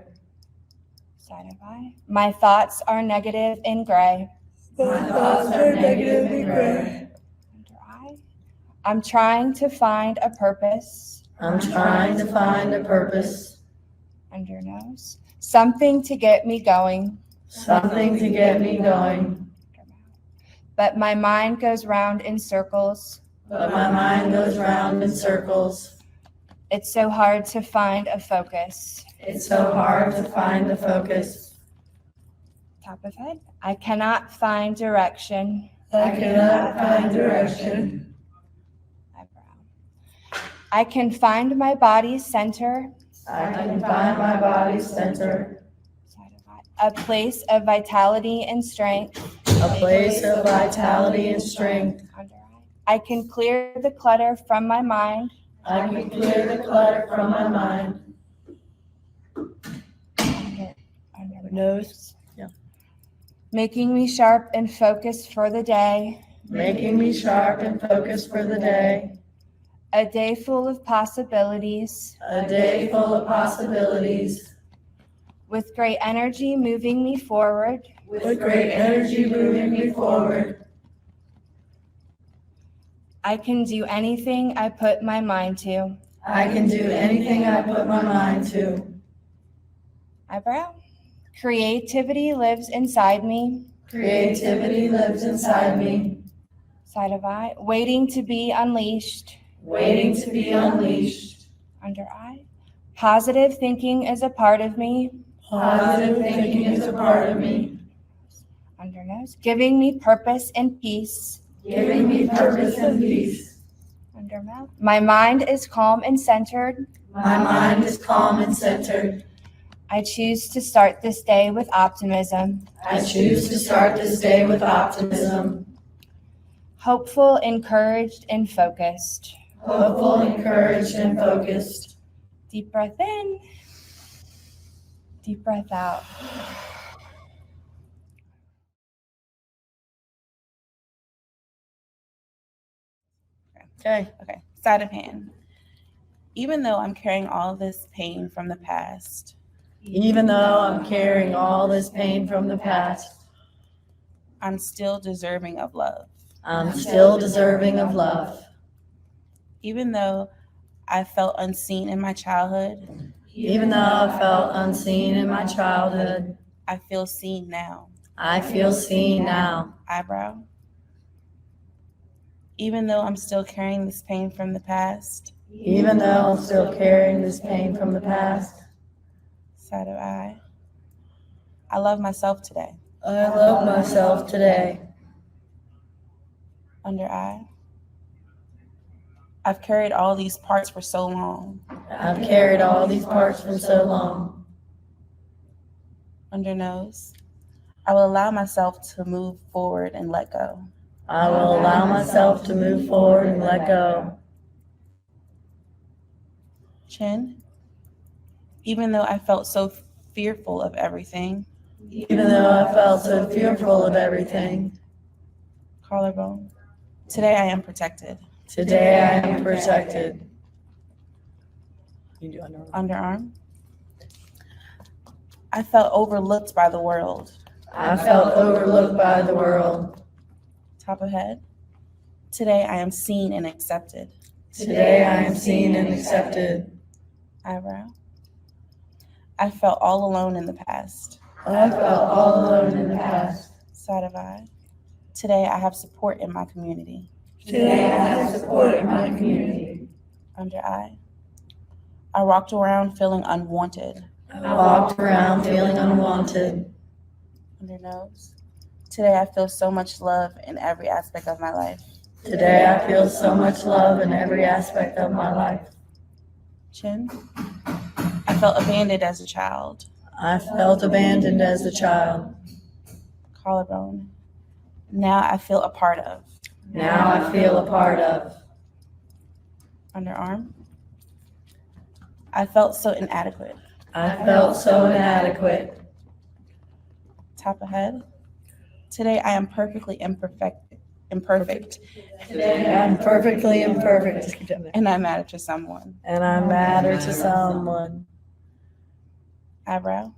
Side of eye. My thoughts are negative and gray.
My thoughts are negative and gray.
Under eye. I'm trying to find a purpose.
I'm trying to find a purpose.
Under nose. Something to get me going.
Something to get me going.
But my mind goes round in circles.
But my mind goes round in circles.
It's so hard to find a focus.
It's so hard to find the focus.
Top of head. I cannot find direction.
I cannot find direction.
Eyebrow. I can find my body's center.
I can find my body's center.
A place of vitality and strength.
A place of vitality and strength.
I can clear the clutter from my mind.
I can clear the clutter from my mind. Nose. Yeah.
Making me sharp and focused for the day.
Making me sharp and focused for the day.
A day full of possibilities.
A day full of possibilities.
With great energy moving me forward.
With great energy moving me forward.
I can do anything I put my mind to.
I can do anything I put my mind to.
Eyebrow. Creativity lives inside me.
Creativity lives inside me.
Side of eye. Waiting to be unleashed.
Waiting to be unleashed.
Under eye. Positive thinking is a part of me.
Positive thinking is a part of me.
Under nose. Giving me purpose and peace.
Giving me purpose and peace.
Under mouth. My mind is calm and centered.
My mind is calm and centered.
I choose to start this day with optimism.
I choose to start this day with optimism.
Hopeful, encouraged, and focused.
Hopeful, encouraged, and focused.
Deep breath in. Deep breath out.
Okay. Side of hand. Even though I'm carrying all this pain from the past.
Even though I'm carrying all this pain from the past.
I'm still deserving of love.
I'm still deserving of love.
Even though I felt unseen in my childhood.
Even though I felt unseen in my childhood.
I feel seen now.
I feel seen now.
Eyebrow. Even though I'm still carrying this pain from the past.
Even though I'm still carrying this pain from the past.
Side of eye. I love myself today.
I love myself today.
Under eye. I've carried all these parts for so long.
I've carried all these parts for so long.
Under nose. I will allow myself to move forward and let go.
I will allow myself to move forward and let go.
Chin. Even though I felt so fearful of everything.
Even though I felt so fearful of everything.
Collarbone. Today I am protected.
Today I am protected.
You do underarm. I felt overlooked by the world.
I felt overlooked by the world.
Top of head. Today I am seen and accepted.
Today I am seen and accepted.
Eyebrow. I felt all alone in the past.
I felt all alone in the past.
Side of eye. Today I have support in my community.
Today I have support in my community.
Under eye. I walked around feeling unwanted.
I walked around feeling unwanted.
Under nose. Today I feel so much love in every aspect of my life.
Today I feel so much love in every aspect of my life.
Chin. I felt abandoned as a child.
I felt abandoned as a child.
Collarbone. Now I feel a part of.
Now I feel a part of.
Underarm. I felt so inadequate.
I felt so inadequate.
Top of head. Today I am perfectly imperfect.
Today I'm perfectly imperfect.
And I matter to someone.
And I matter to someone.
Eyebrow.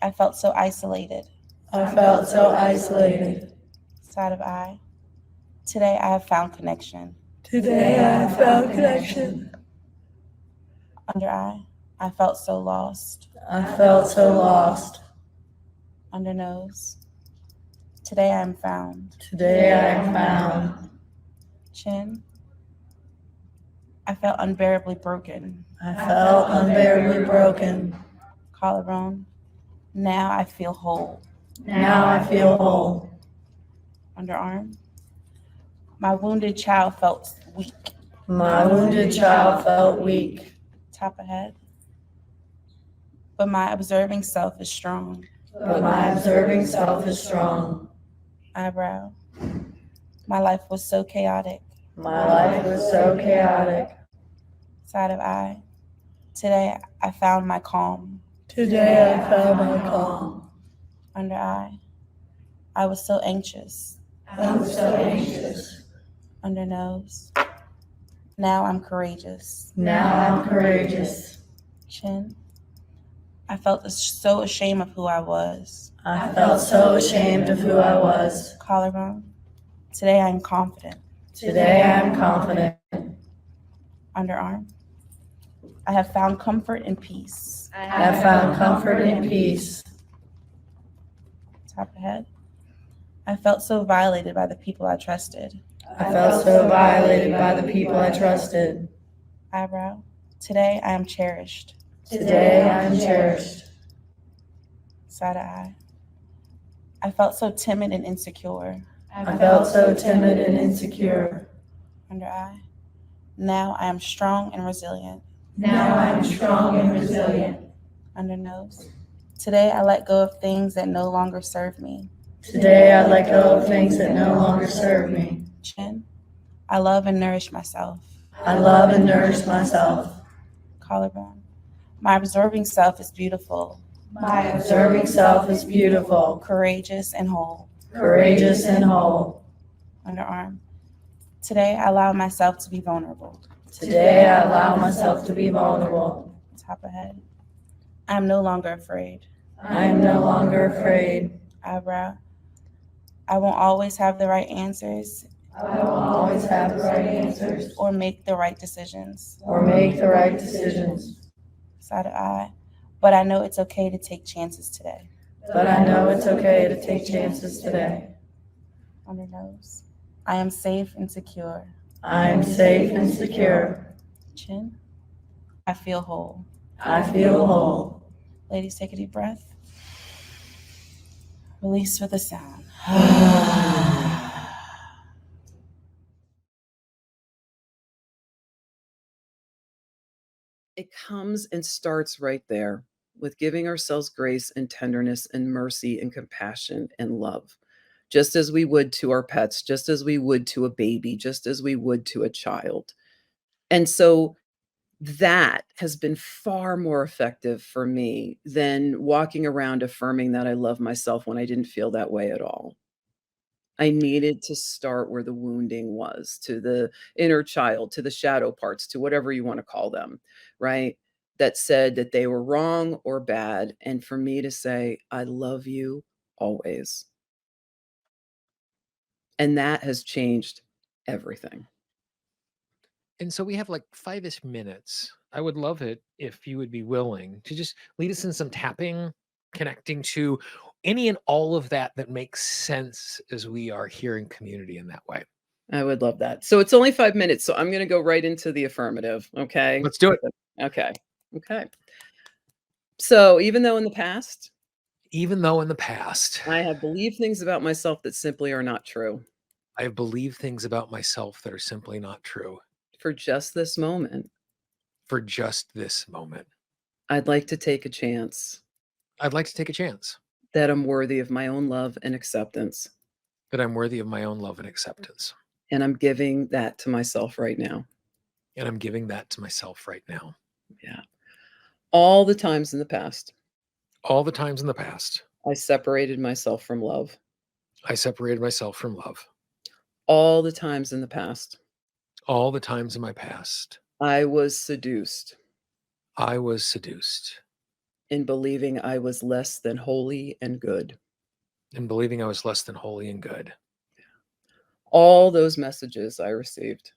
I felt so isolated.
I felt so isolated.
Side of eye. Today I have found connection.
Today I have found connection.
Under eye. I felt so lost.
I felt so lost.
Under nose. Today I am found.
Today I am found.
Chin. I felt unbearably broken.
I felt unbearably broken.
Collarbone. Now I feel whole.
Now I feel whole.
Underarm. My wounded child felt weak.
My wounded child felt weak.
Top of head. But my observing self is strong.
But my observing self is strong.
Eyebrow. My life was so chaotic.
My life was so chaotic.
Side of eye. Today I found my calm.
Today I found my calm.
Under eye. I was so anxious.
I was so anxious.
Under nose. Now I'm courageous.
Now I'm courageous.
Chin. I felt so ashamed of who I was.
I felt so ashamed of who I was.
Collarbone. Today I'm confident.
Today I am confident.
Underarm. I have found comfort and peace.
I have found comfort and peace.
Top of head. I felt so violated by the people I trusted.
I felt so violated by the people I trusted.
Eyebrow. Today I am cherished.
Today I am cherished.
Side of eye. I felt so timid and insecure.
I felt so timid and insecure.
Under eye. Now I am strong and resilient.
Now I am strong and resilient.
Under nose. Today I let go of things that no longer serve me.
Today I let go of things that no longer serve me.
Chin. I love and nourish myself.
I love and nourish myself.
Collarbone. My observing self is beautiful.
My observing self is beautiful.
Courageous and whole.
Courageous and whole.
Underarm. Today I allow myself to be vulnerable.
Today I allow myself to be vulnerable.
Top of head. I am no longer afraid.
I am no longer afraid.
Eyebrow. I won't always have the right answers.
I won't always have the right answers.
Or make the right decisions.
Or make the right decisions.
Side of eye. But I know it's okay to take chances today.
But I know it's okay to take chances today.
Under nose. I am safe and secure.
I am safe and secure.
Chin. I feel whole.
I feel whole.
Ladies, take a deep breath. Release with a sound.
It comes and starts right there with giving ourselves grace and tenderness and mercy and compassion and love, just as we would to our pets, just as we would to a baby, just as we would to a child. And so that has been far more effective for me than walking around affirming that I love myself when I didn't feel that way at all. I needed to start where the wounding was, to the inner child, to the shadow parts, to whatever you want to call them, right? That said that they were wrong or bad. And for me to say, I love you always. And that has changed everything.
And so we have like 5-ish minutes. I would love it if you would be willing to just lead us in some tapping, connecting to any and all of that that makes sense as we are here in community in that way.
I would love that. So it's only 5 minutes, so I'm going to go right into the affirmative. Okay.
Let's do it.
Okay. So even though in the past, I have believed things about myself that simply are not true.
I have believed things about myself that are simply not true.
For just this moment. I'd like to take a chance. That I'm worthy of my own love and acceptance. And I'm giving that to myself right now. Yeah. All the times in the past. I separated myself from love. All the times in the past. I was seduced. In believing I was less than holy and good. All those messages I received.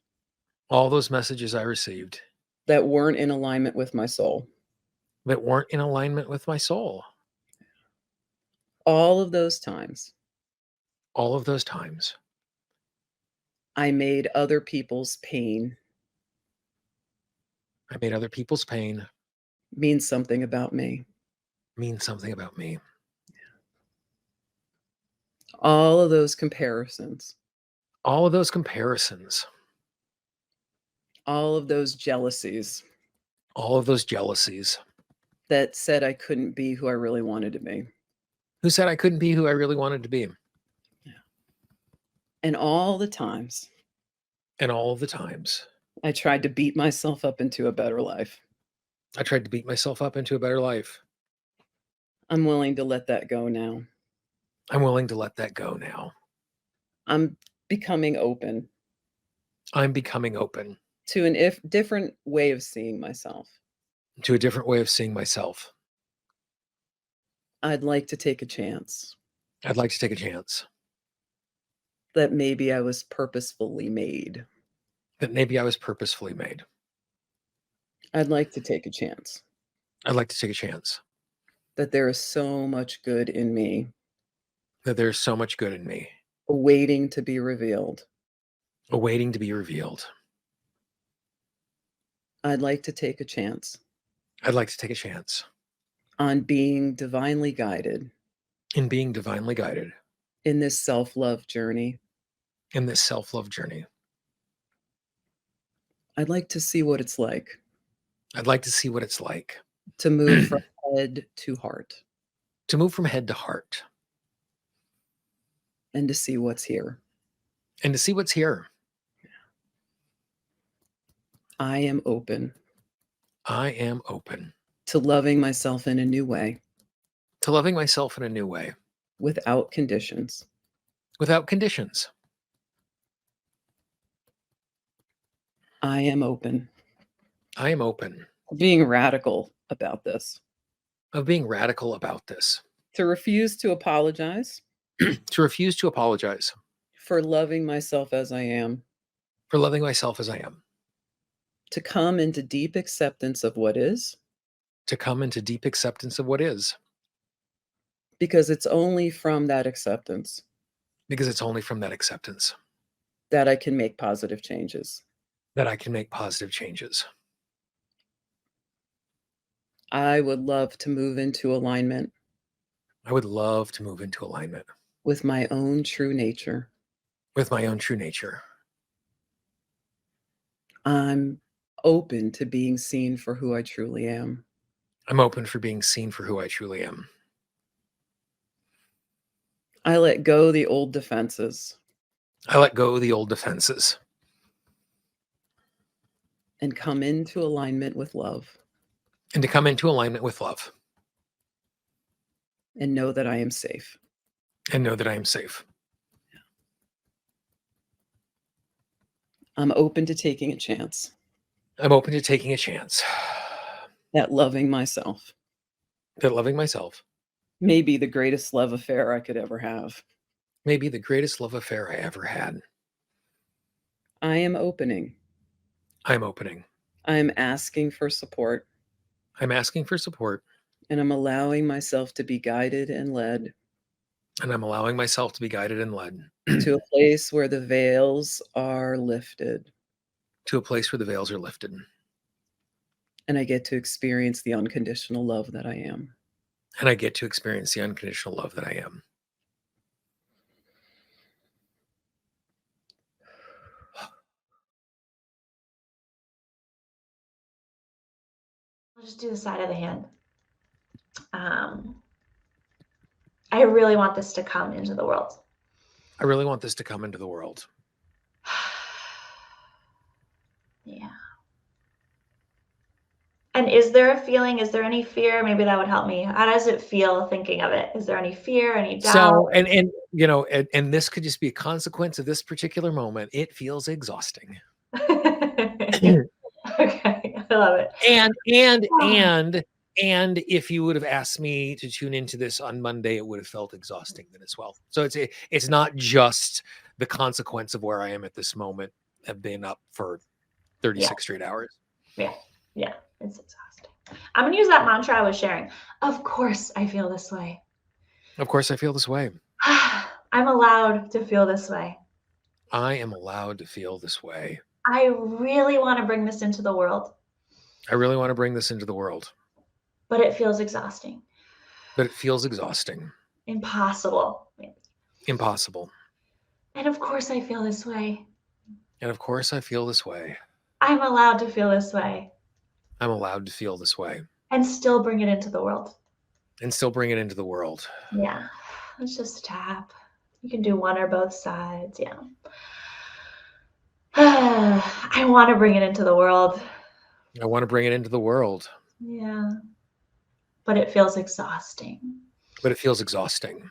That weren't in alignment with my soul.
that weren't in alignment with my soul.
All of those times.
All of those times.
I made other people's pain.
I made other people's pain
mean something about me.
Mean something about me.
All of those comparisons.
All of those comparisons.
All of those jealousies.
All of those jealousies.
That said I couldn't be who I really wanted to be.
Who said I couldn't be who I really wanted to be?
Yeah. And all the times.
And all of the times.
I tried to beat myself up into a better life.
I tried to beat myself up into a better life.
I'm willing to let that go now.
I'm willing to let that go now.
I'm becoming open.
I'm becoming open.
To a different way of seeing myself.
To a different way of seeing myself.
I'd like to take a chance.
I'd like to take a chance.
That maybe I was purposefully made.
That maybe I was purposefully made.
I'd like to take a chance.
I'd like to take a chance.
That there is so much good in me.
That there's so much good in me.
Awaiting to be revealed.
Awaiting to be revealed.
I'd like to take a chance.
I'd like to take a chance.
On being divinely guided.
In being divinely guided.
In this self-love journey.
In this self-love journey.
I'd like to see what it's like.
I'd like to see what it's like.
To move from head to heart.
To move from head to heart.
And to see what's here.
And to see what's here.
I am open.
I am open.
To loving myself in a new way.
To loving myself in a new way.
Without conditions.
Without conditions.
I am open.
I am open.
Being radical about this.
Of being radical about this.
To refuse to apologize.
To refuse to apologize.
For loving myself as I am.
For loving myself as I am.
To come into deep acceptance of what is.
To come into deep acceptance of what is.
Because it's only from that acceptance.
Because it's only from that acceptance.
That I can make positive changes.
That I can make positive changes.
I would love to move into alignment.
I would love to move into alignment.
With my own true nature.
With my own true nature.
I'm open to being seen for who I truly am.
I'm open for being seen for who I truly am.
I let go the old defenses.
I let go the old defenses.
And come into alignment with love.
And to come into alignment with love.
And know that I am safe.
And know that I am safe.
I'm open to taking a chance.
I'm open to taking a chance.
That loving myself.
That loving myself.
May be the greatest love affair I could ever have.
May be the greatest love affair I ever had.
I am opening.
I'm opening.
I am asking for support.
I'm asking for support.
And I'm allowing myself to be guided and led.
And I'm allowing myself to be guided and led.
To a place where the veils are lifted.
To a place where the veils are lifted.
And I get to experience the unconditional love that I am.
And I get to experience the unconditional love that I am.
I'll just do the side of the hand. I really want this to come into the world.
I really want this to come into the world.
Yeah. And is there a feeling? Is there any fear? Maybe that would help me. How does it feel thinking of it? Is there any fear, any doubt?
So, and you know, and this could just be a consequence of this particular moment. It feels exhausting.
Okay, I love it.
And if you would have asked me to tune into this on Monday, it would have felt exhausting then as well. So it's not just the consequence of where I am at this moment. I've been up for 36 straight hours.
Yeah, it's exhausting. I'm going to use that mantra I was sharing. Of course I feel this way.
Of course I feel this way.
I'm allowed to feel this way.
I am allowed to feel this way.
I really want to bring this into the world.
I really want to bring this into the world.
But it feels exhausting.
But it feels exhausting.
Impossible.
Impossible.
And of course I feel this way.
And of course I feel this way.
I'm allowed to feel this way.
I'm allowed to feel this way.
And still bring it into the world.
And still bring it into the world.
Yeah. Let's just tap. You can do one or both sides. Yeah. I want to bring it into the world.
I want to bring it into the world.
Yeah. But it feels exhausting.
But it feels exhausting.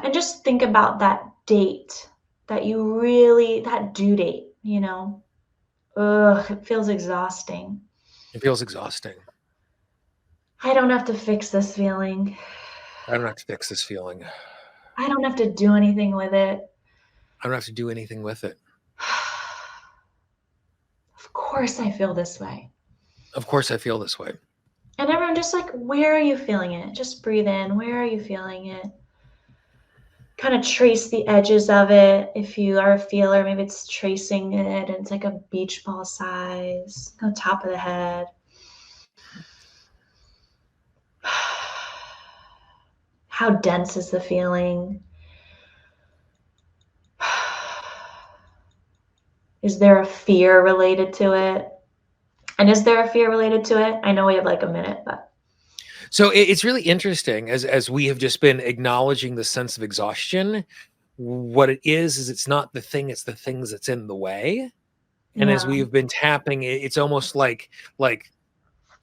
And just think about that date that you really, that due date, you know. Ugh, it feels exhausting.
It feels exhausting.
I don't have to fix this feeling.
I don't have to fix this feeling.
I don't have to do anything with it.
I don't have to do anything with it.
Of course I feel this way.
Of course I feel this way.
And everyone just like, where are you feeling it? Just breathe in. Where are you feeling it? Kind of trace the edges of it. If you are a feeler, maybe it's tracing it and it's like a beach ball size on top of the head. How dense is the feeling? Is there a fear related to it? And is there a fear related to it? I know we have like a minute, but.
So it's really interesting as we have just been acknowledging the sense of exhaustion. What it is it's not the thing, it's the things that's in the way. And as we've been tapping, it's almost like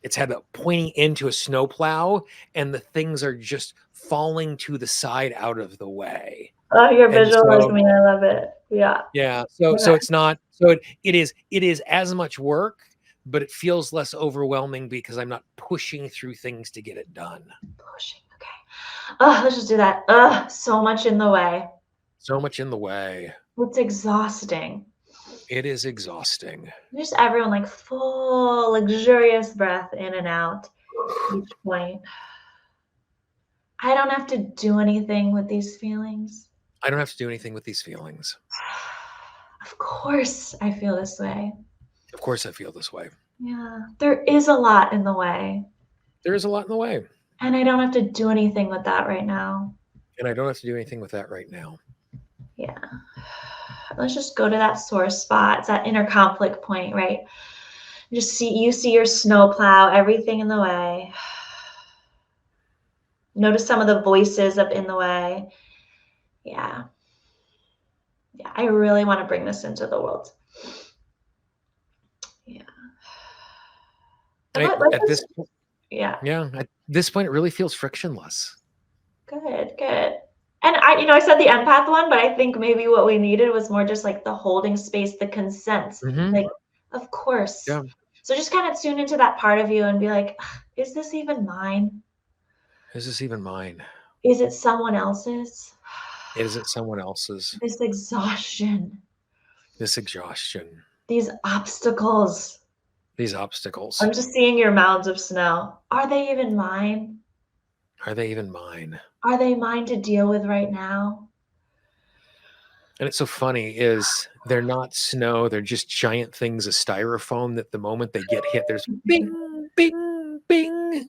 it's had a pointing into a snowplow and the things are just falling to the side out of the way.
Oh, you're visualizing me. I love it. Yeah.
Yeah. So it's not, so it is as much work, but it feels less overwhelming because I'm not pushing through things to get it done.
Pushing. Okay. Oh, let's just do that. So much in the way.
So much in the way.
It's exhausting.
It is exhausting.
Just everyone like full luxurious breath in and out each point. I don't have to do anything with these feelings.
I don't have to do anything with these feelings.
Of course I feel this way.
Of course I feel this way.
Yeah. There is a lot in the way.
There is a lot in the way.
And I don't have to do anything with that right now.
And I don't have to do anything with that right now.
Yeah. Let's just go to that sore spot. It's that inner conflict point, right? You see your snowplow, everything in the way. Notice some of the voices up in the way. Yeah. Yeah, I really want to bring this into the world. Yeah.
At this point,
yeah.
Yeah. At this point, it really feels frictionless.
Good, good. And I said the empath one, but I think maybe what we needed was more just like the holding space, the consent. Like, of course.
Yeah.
So just kind of tune into that part of you and be like, is this even mine?
Is this even mine?
Is it someone else's?
Is it someone else's?
This exhaustion.
This exhaustion.
These obstacles.
These obstacles.
I'm just seeing your mounds of snow. Are they even mine?
Are they even mine?
Are they mine to deal with right now?
And it's so funny is they're not snow. They're just giant things of styrofoam that the moment they get hit, there's bing, bing, bing.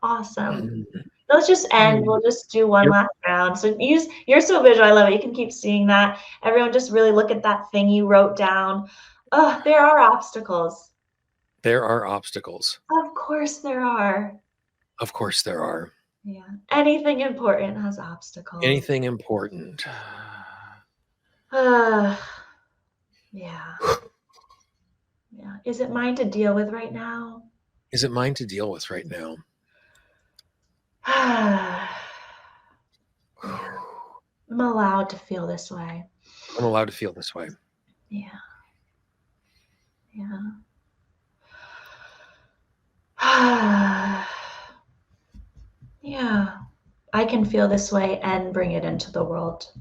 Awesome. Let's just end. We'll just do one last round. So you're so visual. I love it. You can keep seeing that. Everyone just really look at that thing you wrote down. Oh, there are obstacles.
There are obstacles.
Of course there are.
Of course there are.
Yeah. Anything important has obstacles.
Anything important.
Yeah. Yeah. Is it mine to deal with right now?
Is it mine to deal with right now?
I'm allowed to feel this way.
I'm allowed to feel this way.
Yeah. Yeah. Yeah. I can feel this way and bring it into the world.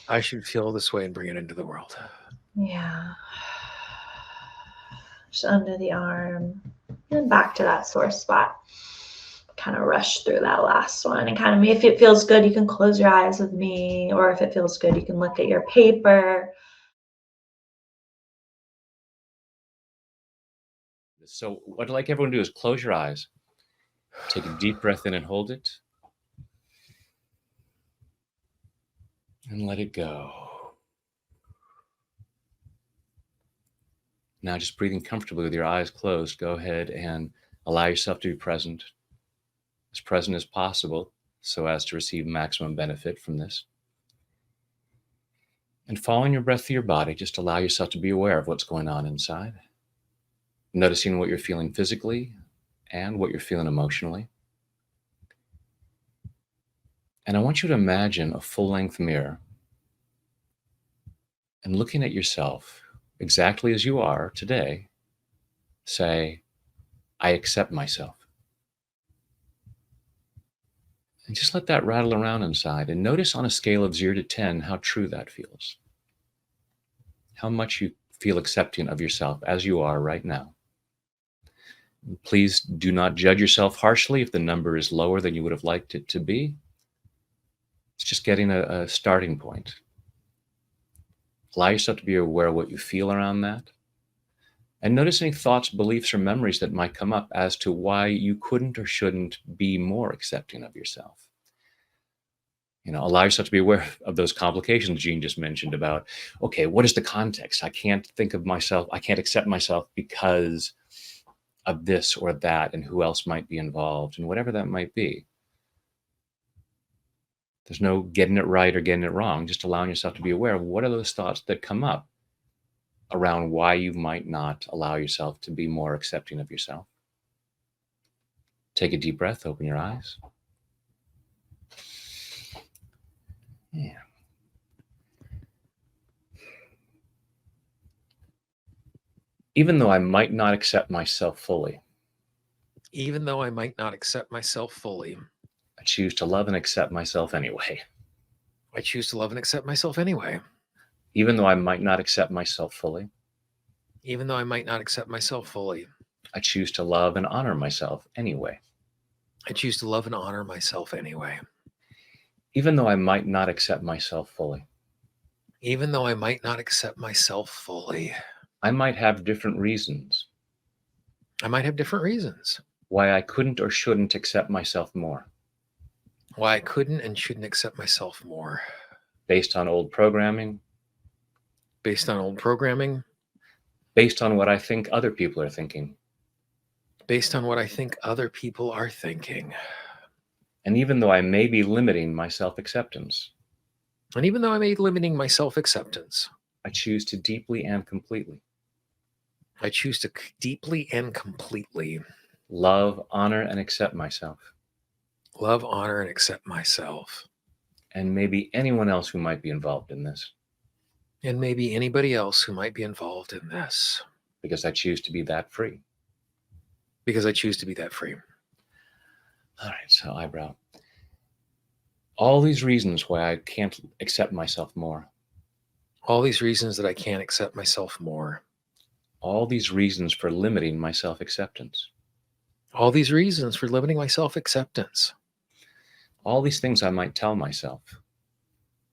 I should feel this way and bring it into the world.
Yeah. just under the arm, and back to that sore spot. Kind of rush through that last one, and kind of, if it feels good, you can close your eyes with me, or if it feels good, you can look at your paper.
So what I'd like everyone to do is close your eyes, take a deep breath in and hold it, and let it go. Now, just breathing comfortably with your eyes closed, go ahead and allow yourself to be present as possible, so as to receive maximum benefit from this. And following your breath through your body, just allow yourself to be aware of what's going on inside, noticing what you're feeling physically and what you're feeling emotionally. And I want you to imagine a full-length mirror and looking at yourself exactly as you are today, say, I accept myself. And just let that rattle around inside and notice on a scale of 0 to 10 how true that feels. How much you feel accepting of yourself as you are right now. Please do not judge yourself harshly if the number is lower than you would have liked it to be. It's just getting a starting point. Allow yourself to be aware of what you feel around that. And notice any thoughts, beliefs, or memories that might come up as to why you couldn't or shouldn't be more accepting of yourself. Allow yourself to be aware of those complications Jean just mentioned about, okay, what is the context? I can't think of myself, I can't accept myself because of this or that, and who else might be involved, and whatever that might be. There's no getting it right or getting it wrong, just allowing yourself to be aware of what are those thoughts that come up around why you might not allow yourself to be more accepting of yourself. Take a deep breath, open your eyes. Yeah. Even though I might not accept myself fully.
Even though I might not accept myself fully.
I choose to love and accept myself anyway.
I choose to love and accept myself anyway.
Even though I might not accept myself fully.
Even though I might not accept myself fully.
I choose to love and honor myself anyway.
I choose to love and honor myself anyway.
Even though I might not accept myself fully.
Even though I might not accept myself fully.
I might have different reasons.
I might have different reasons.
Why I couldn't or shouldn't accept myself more.
Why I couldn't and shouldn't accept myself more.
Based on old programming.
Based on old programming.
Based on what I think other people are thinking.
Based on what I think other people are thinking.
And even though I may be limiting my self-acceptance.
And even though I may be limiting my self-acceptance.
I choose to deeply and completely.
I choose to deeply and completely.
Love, honor, and accept myself.
Love, honor, and accept myself.
And maybe anyone else who might be involved in this.
And maybe anybody else who might be involved in this.
Because I choose to be that free.
Because I choose to be that free.
All right, so eyebrow. All these reasons why I can't accept myself more.
All these reasons that I can't accept myself more.
All these reasons for limiting my self-acceptance.
All these reasons for limiting my self-acceptance.
All these things I might tell myself.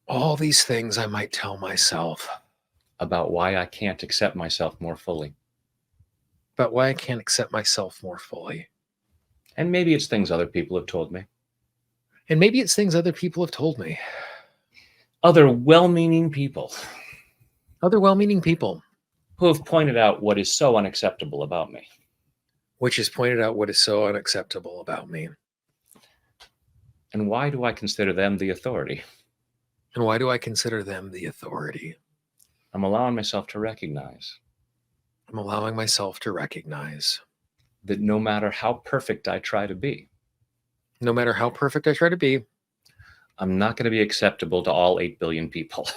All these things I might tell myself.
About why I can't accept myself more fully.
About why I can't accept myself more fully.
And maybe it's things other people have told me.
And maybe it's things other people have told me.
Other well-meaning people.
Other well-meaning people.
Who have pointed out what is so unacceptable about me.
Which has pointed out what is so unacceptable about me.
And why do I consider them the authority?
And why do I consider them the authority?
I'm allowing myself to recognize.
I'm allowing myself to recognize.
That no matter how perfect I try to be.
No matter how perfect I try to be.
I'm not going to be acceptable to all 8 billion people.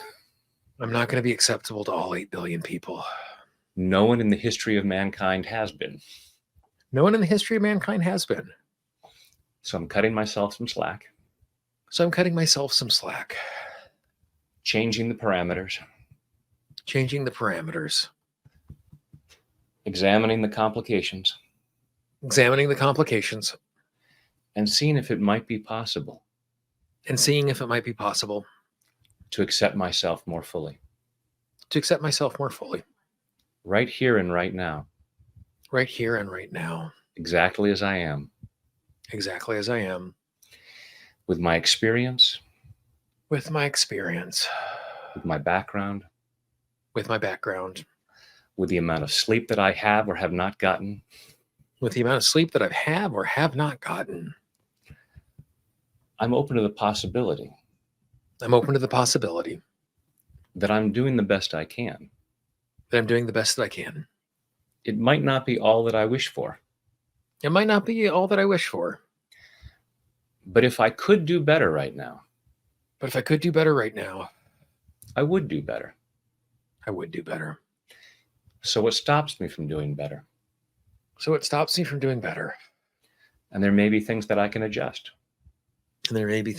I'm not going to be acceptable to all 8 billion people.
No one in the history of mankind has been.
No one in the history of mankind has been.
So I'm cutting myself some slack. Changing the parameters.
Changing the parameters.
examining the complications,
examining the complications,
and seeing if it might be possible to accept myself more fully. Right here and right now. Exactly as I am. With my experience. With my background. With the amount of sleep that I have or have not gotten. I'm open to the possibility. That I'm doing the best I can. It might not be all that I wish for. But if I could do better right now. I would do better. So what stops me from doing better? And there may be things that I can adjust. And there may be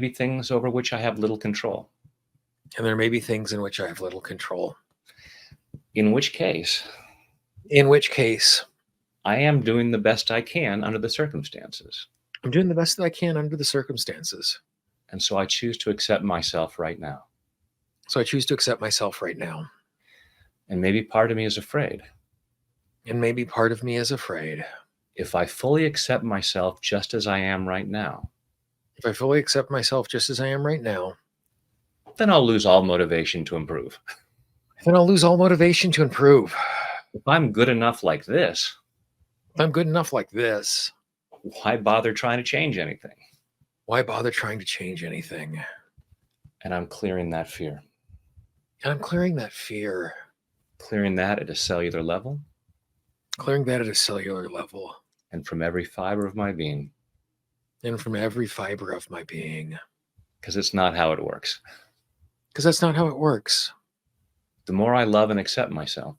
things over which I have little control. In which case, I am doing the best I can under the circumstances. And so I choose to accept myself right now. And maybe part of me is afraid. If I fully accept myself just as I am right now. Then I'll lose all motivation to improve. If I'm good enough like this. Why bother trying to change anything? And I'm clearing that fear. Clearing that at a cellular level. And from every fiber of my being. Because it's not how it works. The more I love and accept myself.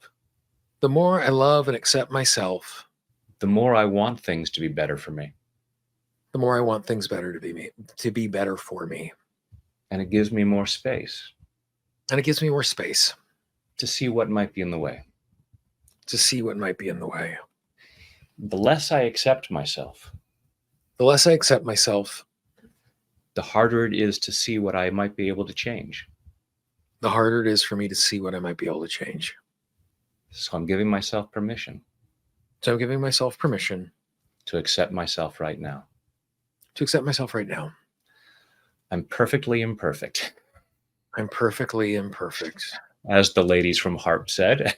The more I want things to be better for me. And it gives me more space. To see what might be in the way. The less I accept myself. The harder it is to see what I might be able to change. So I'm giving myself permission. To accept myself right now. I'm perfectly imperfect. As the ladies from Harp said.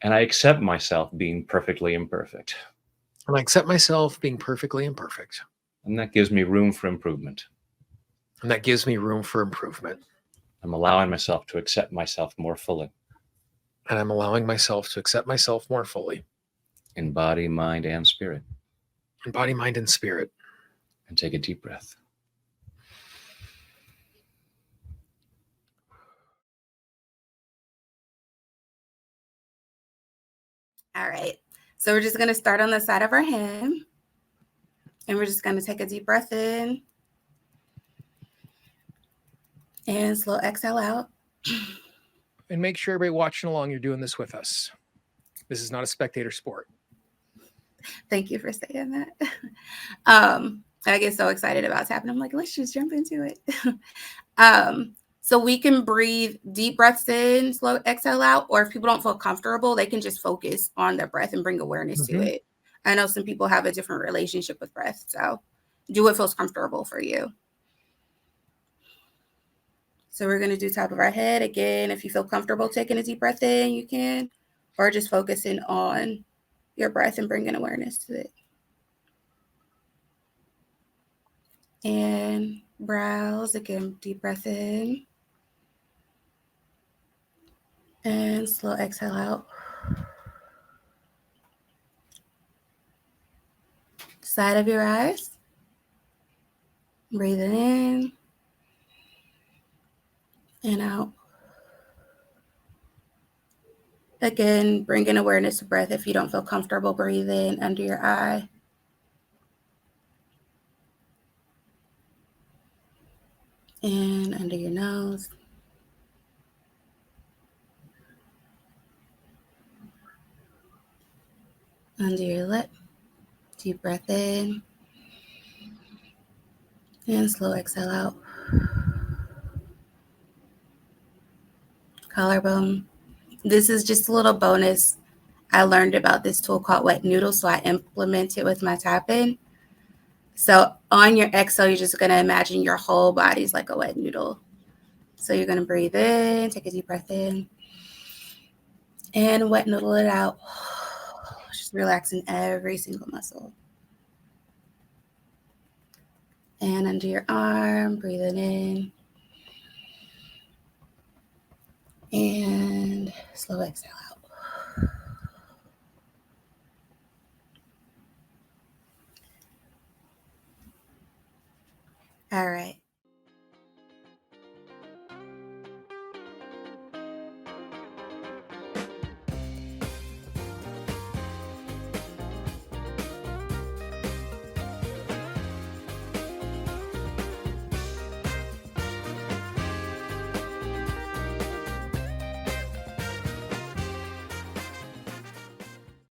And I accept myself being perfectly imperfect. And that gives me room for improvement. I'm allowing myself to accept myself more fully. In body, mind, and spirit. And take a deep breath.
All right. So we're just going to start on the side of our hand. And we're just going to take a deep breath in. And slow exhale out.
And make sure everybody watching along, you're doing this with us. This is not a spectator sport.
Thank you for saying that. I get so excited about tapping. I'm like, let's just jump into it. So we can breathe deep breaths in, slow exhale out, or if people don't feel comfortable, they can just focus on their breath and bring awareness to it. I know some people have a different relationship with breath, so do what feels comfortable for you. So we're going to do top of our head. Again, if you feel comfortable taking a deep breath in, you can, or just focusing on your breath and bringing awareness to it. And brows, again, deep breath in. And slow exhale out. Side of your eyes. Breathing in. And out. Again, bringing awareness to breath if you don't feel comfortable breathing under your eye. And under your nose.
under your lip. Deep breath in. And slow exhale out. Collarbone. This is just a little bonus. I learned about this tool called wet noodle, so I implement it with my tapping. So on your exhale, you're just going to imagine your whole body's like a wet noodle. So you're going to breathe in, take a deep breath in, and wet noodle it out. Just relaxing every single muscle. And under your arm, breathing in. And slow exhale out. All right.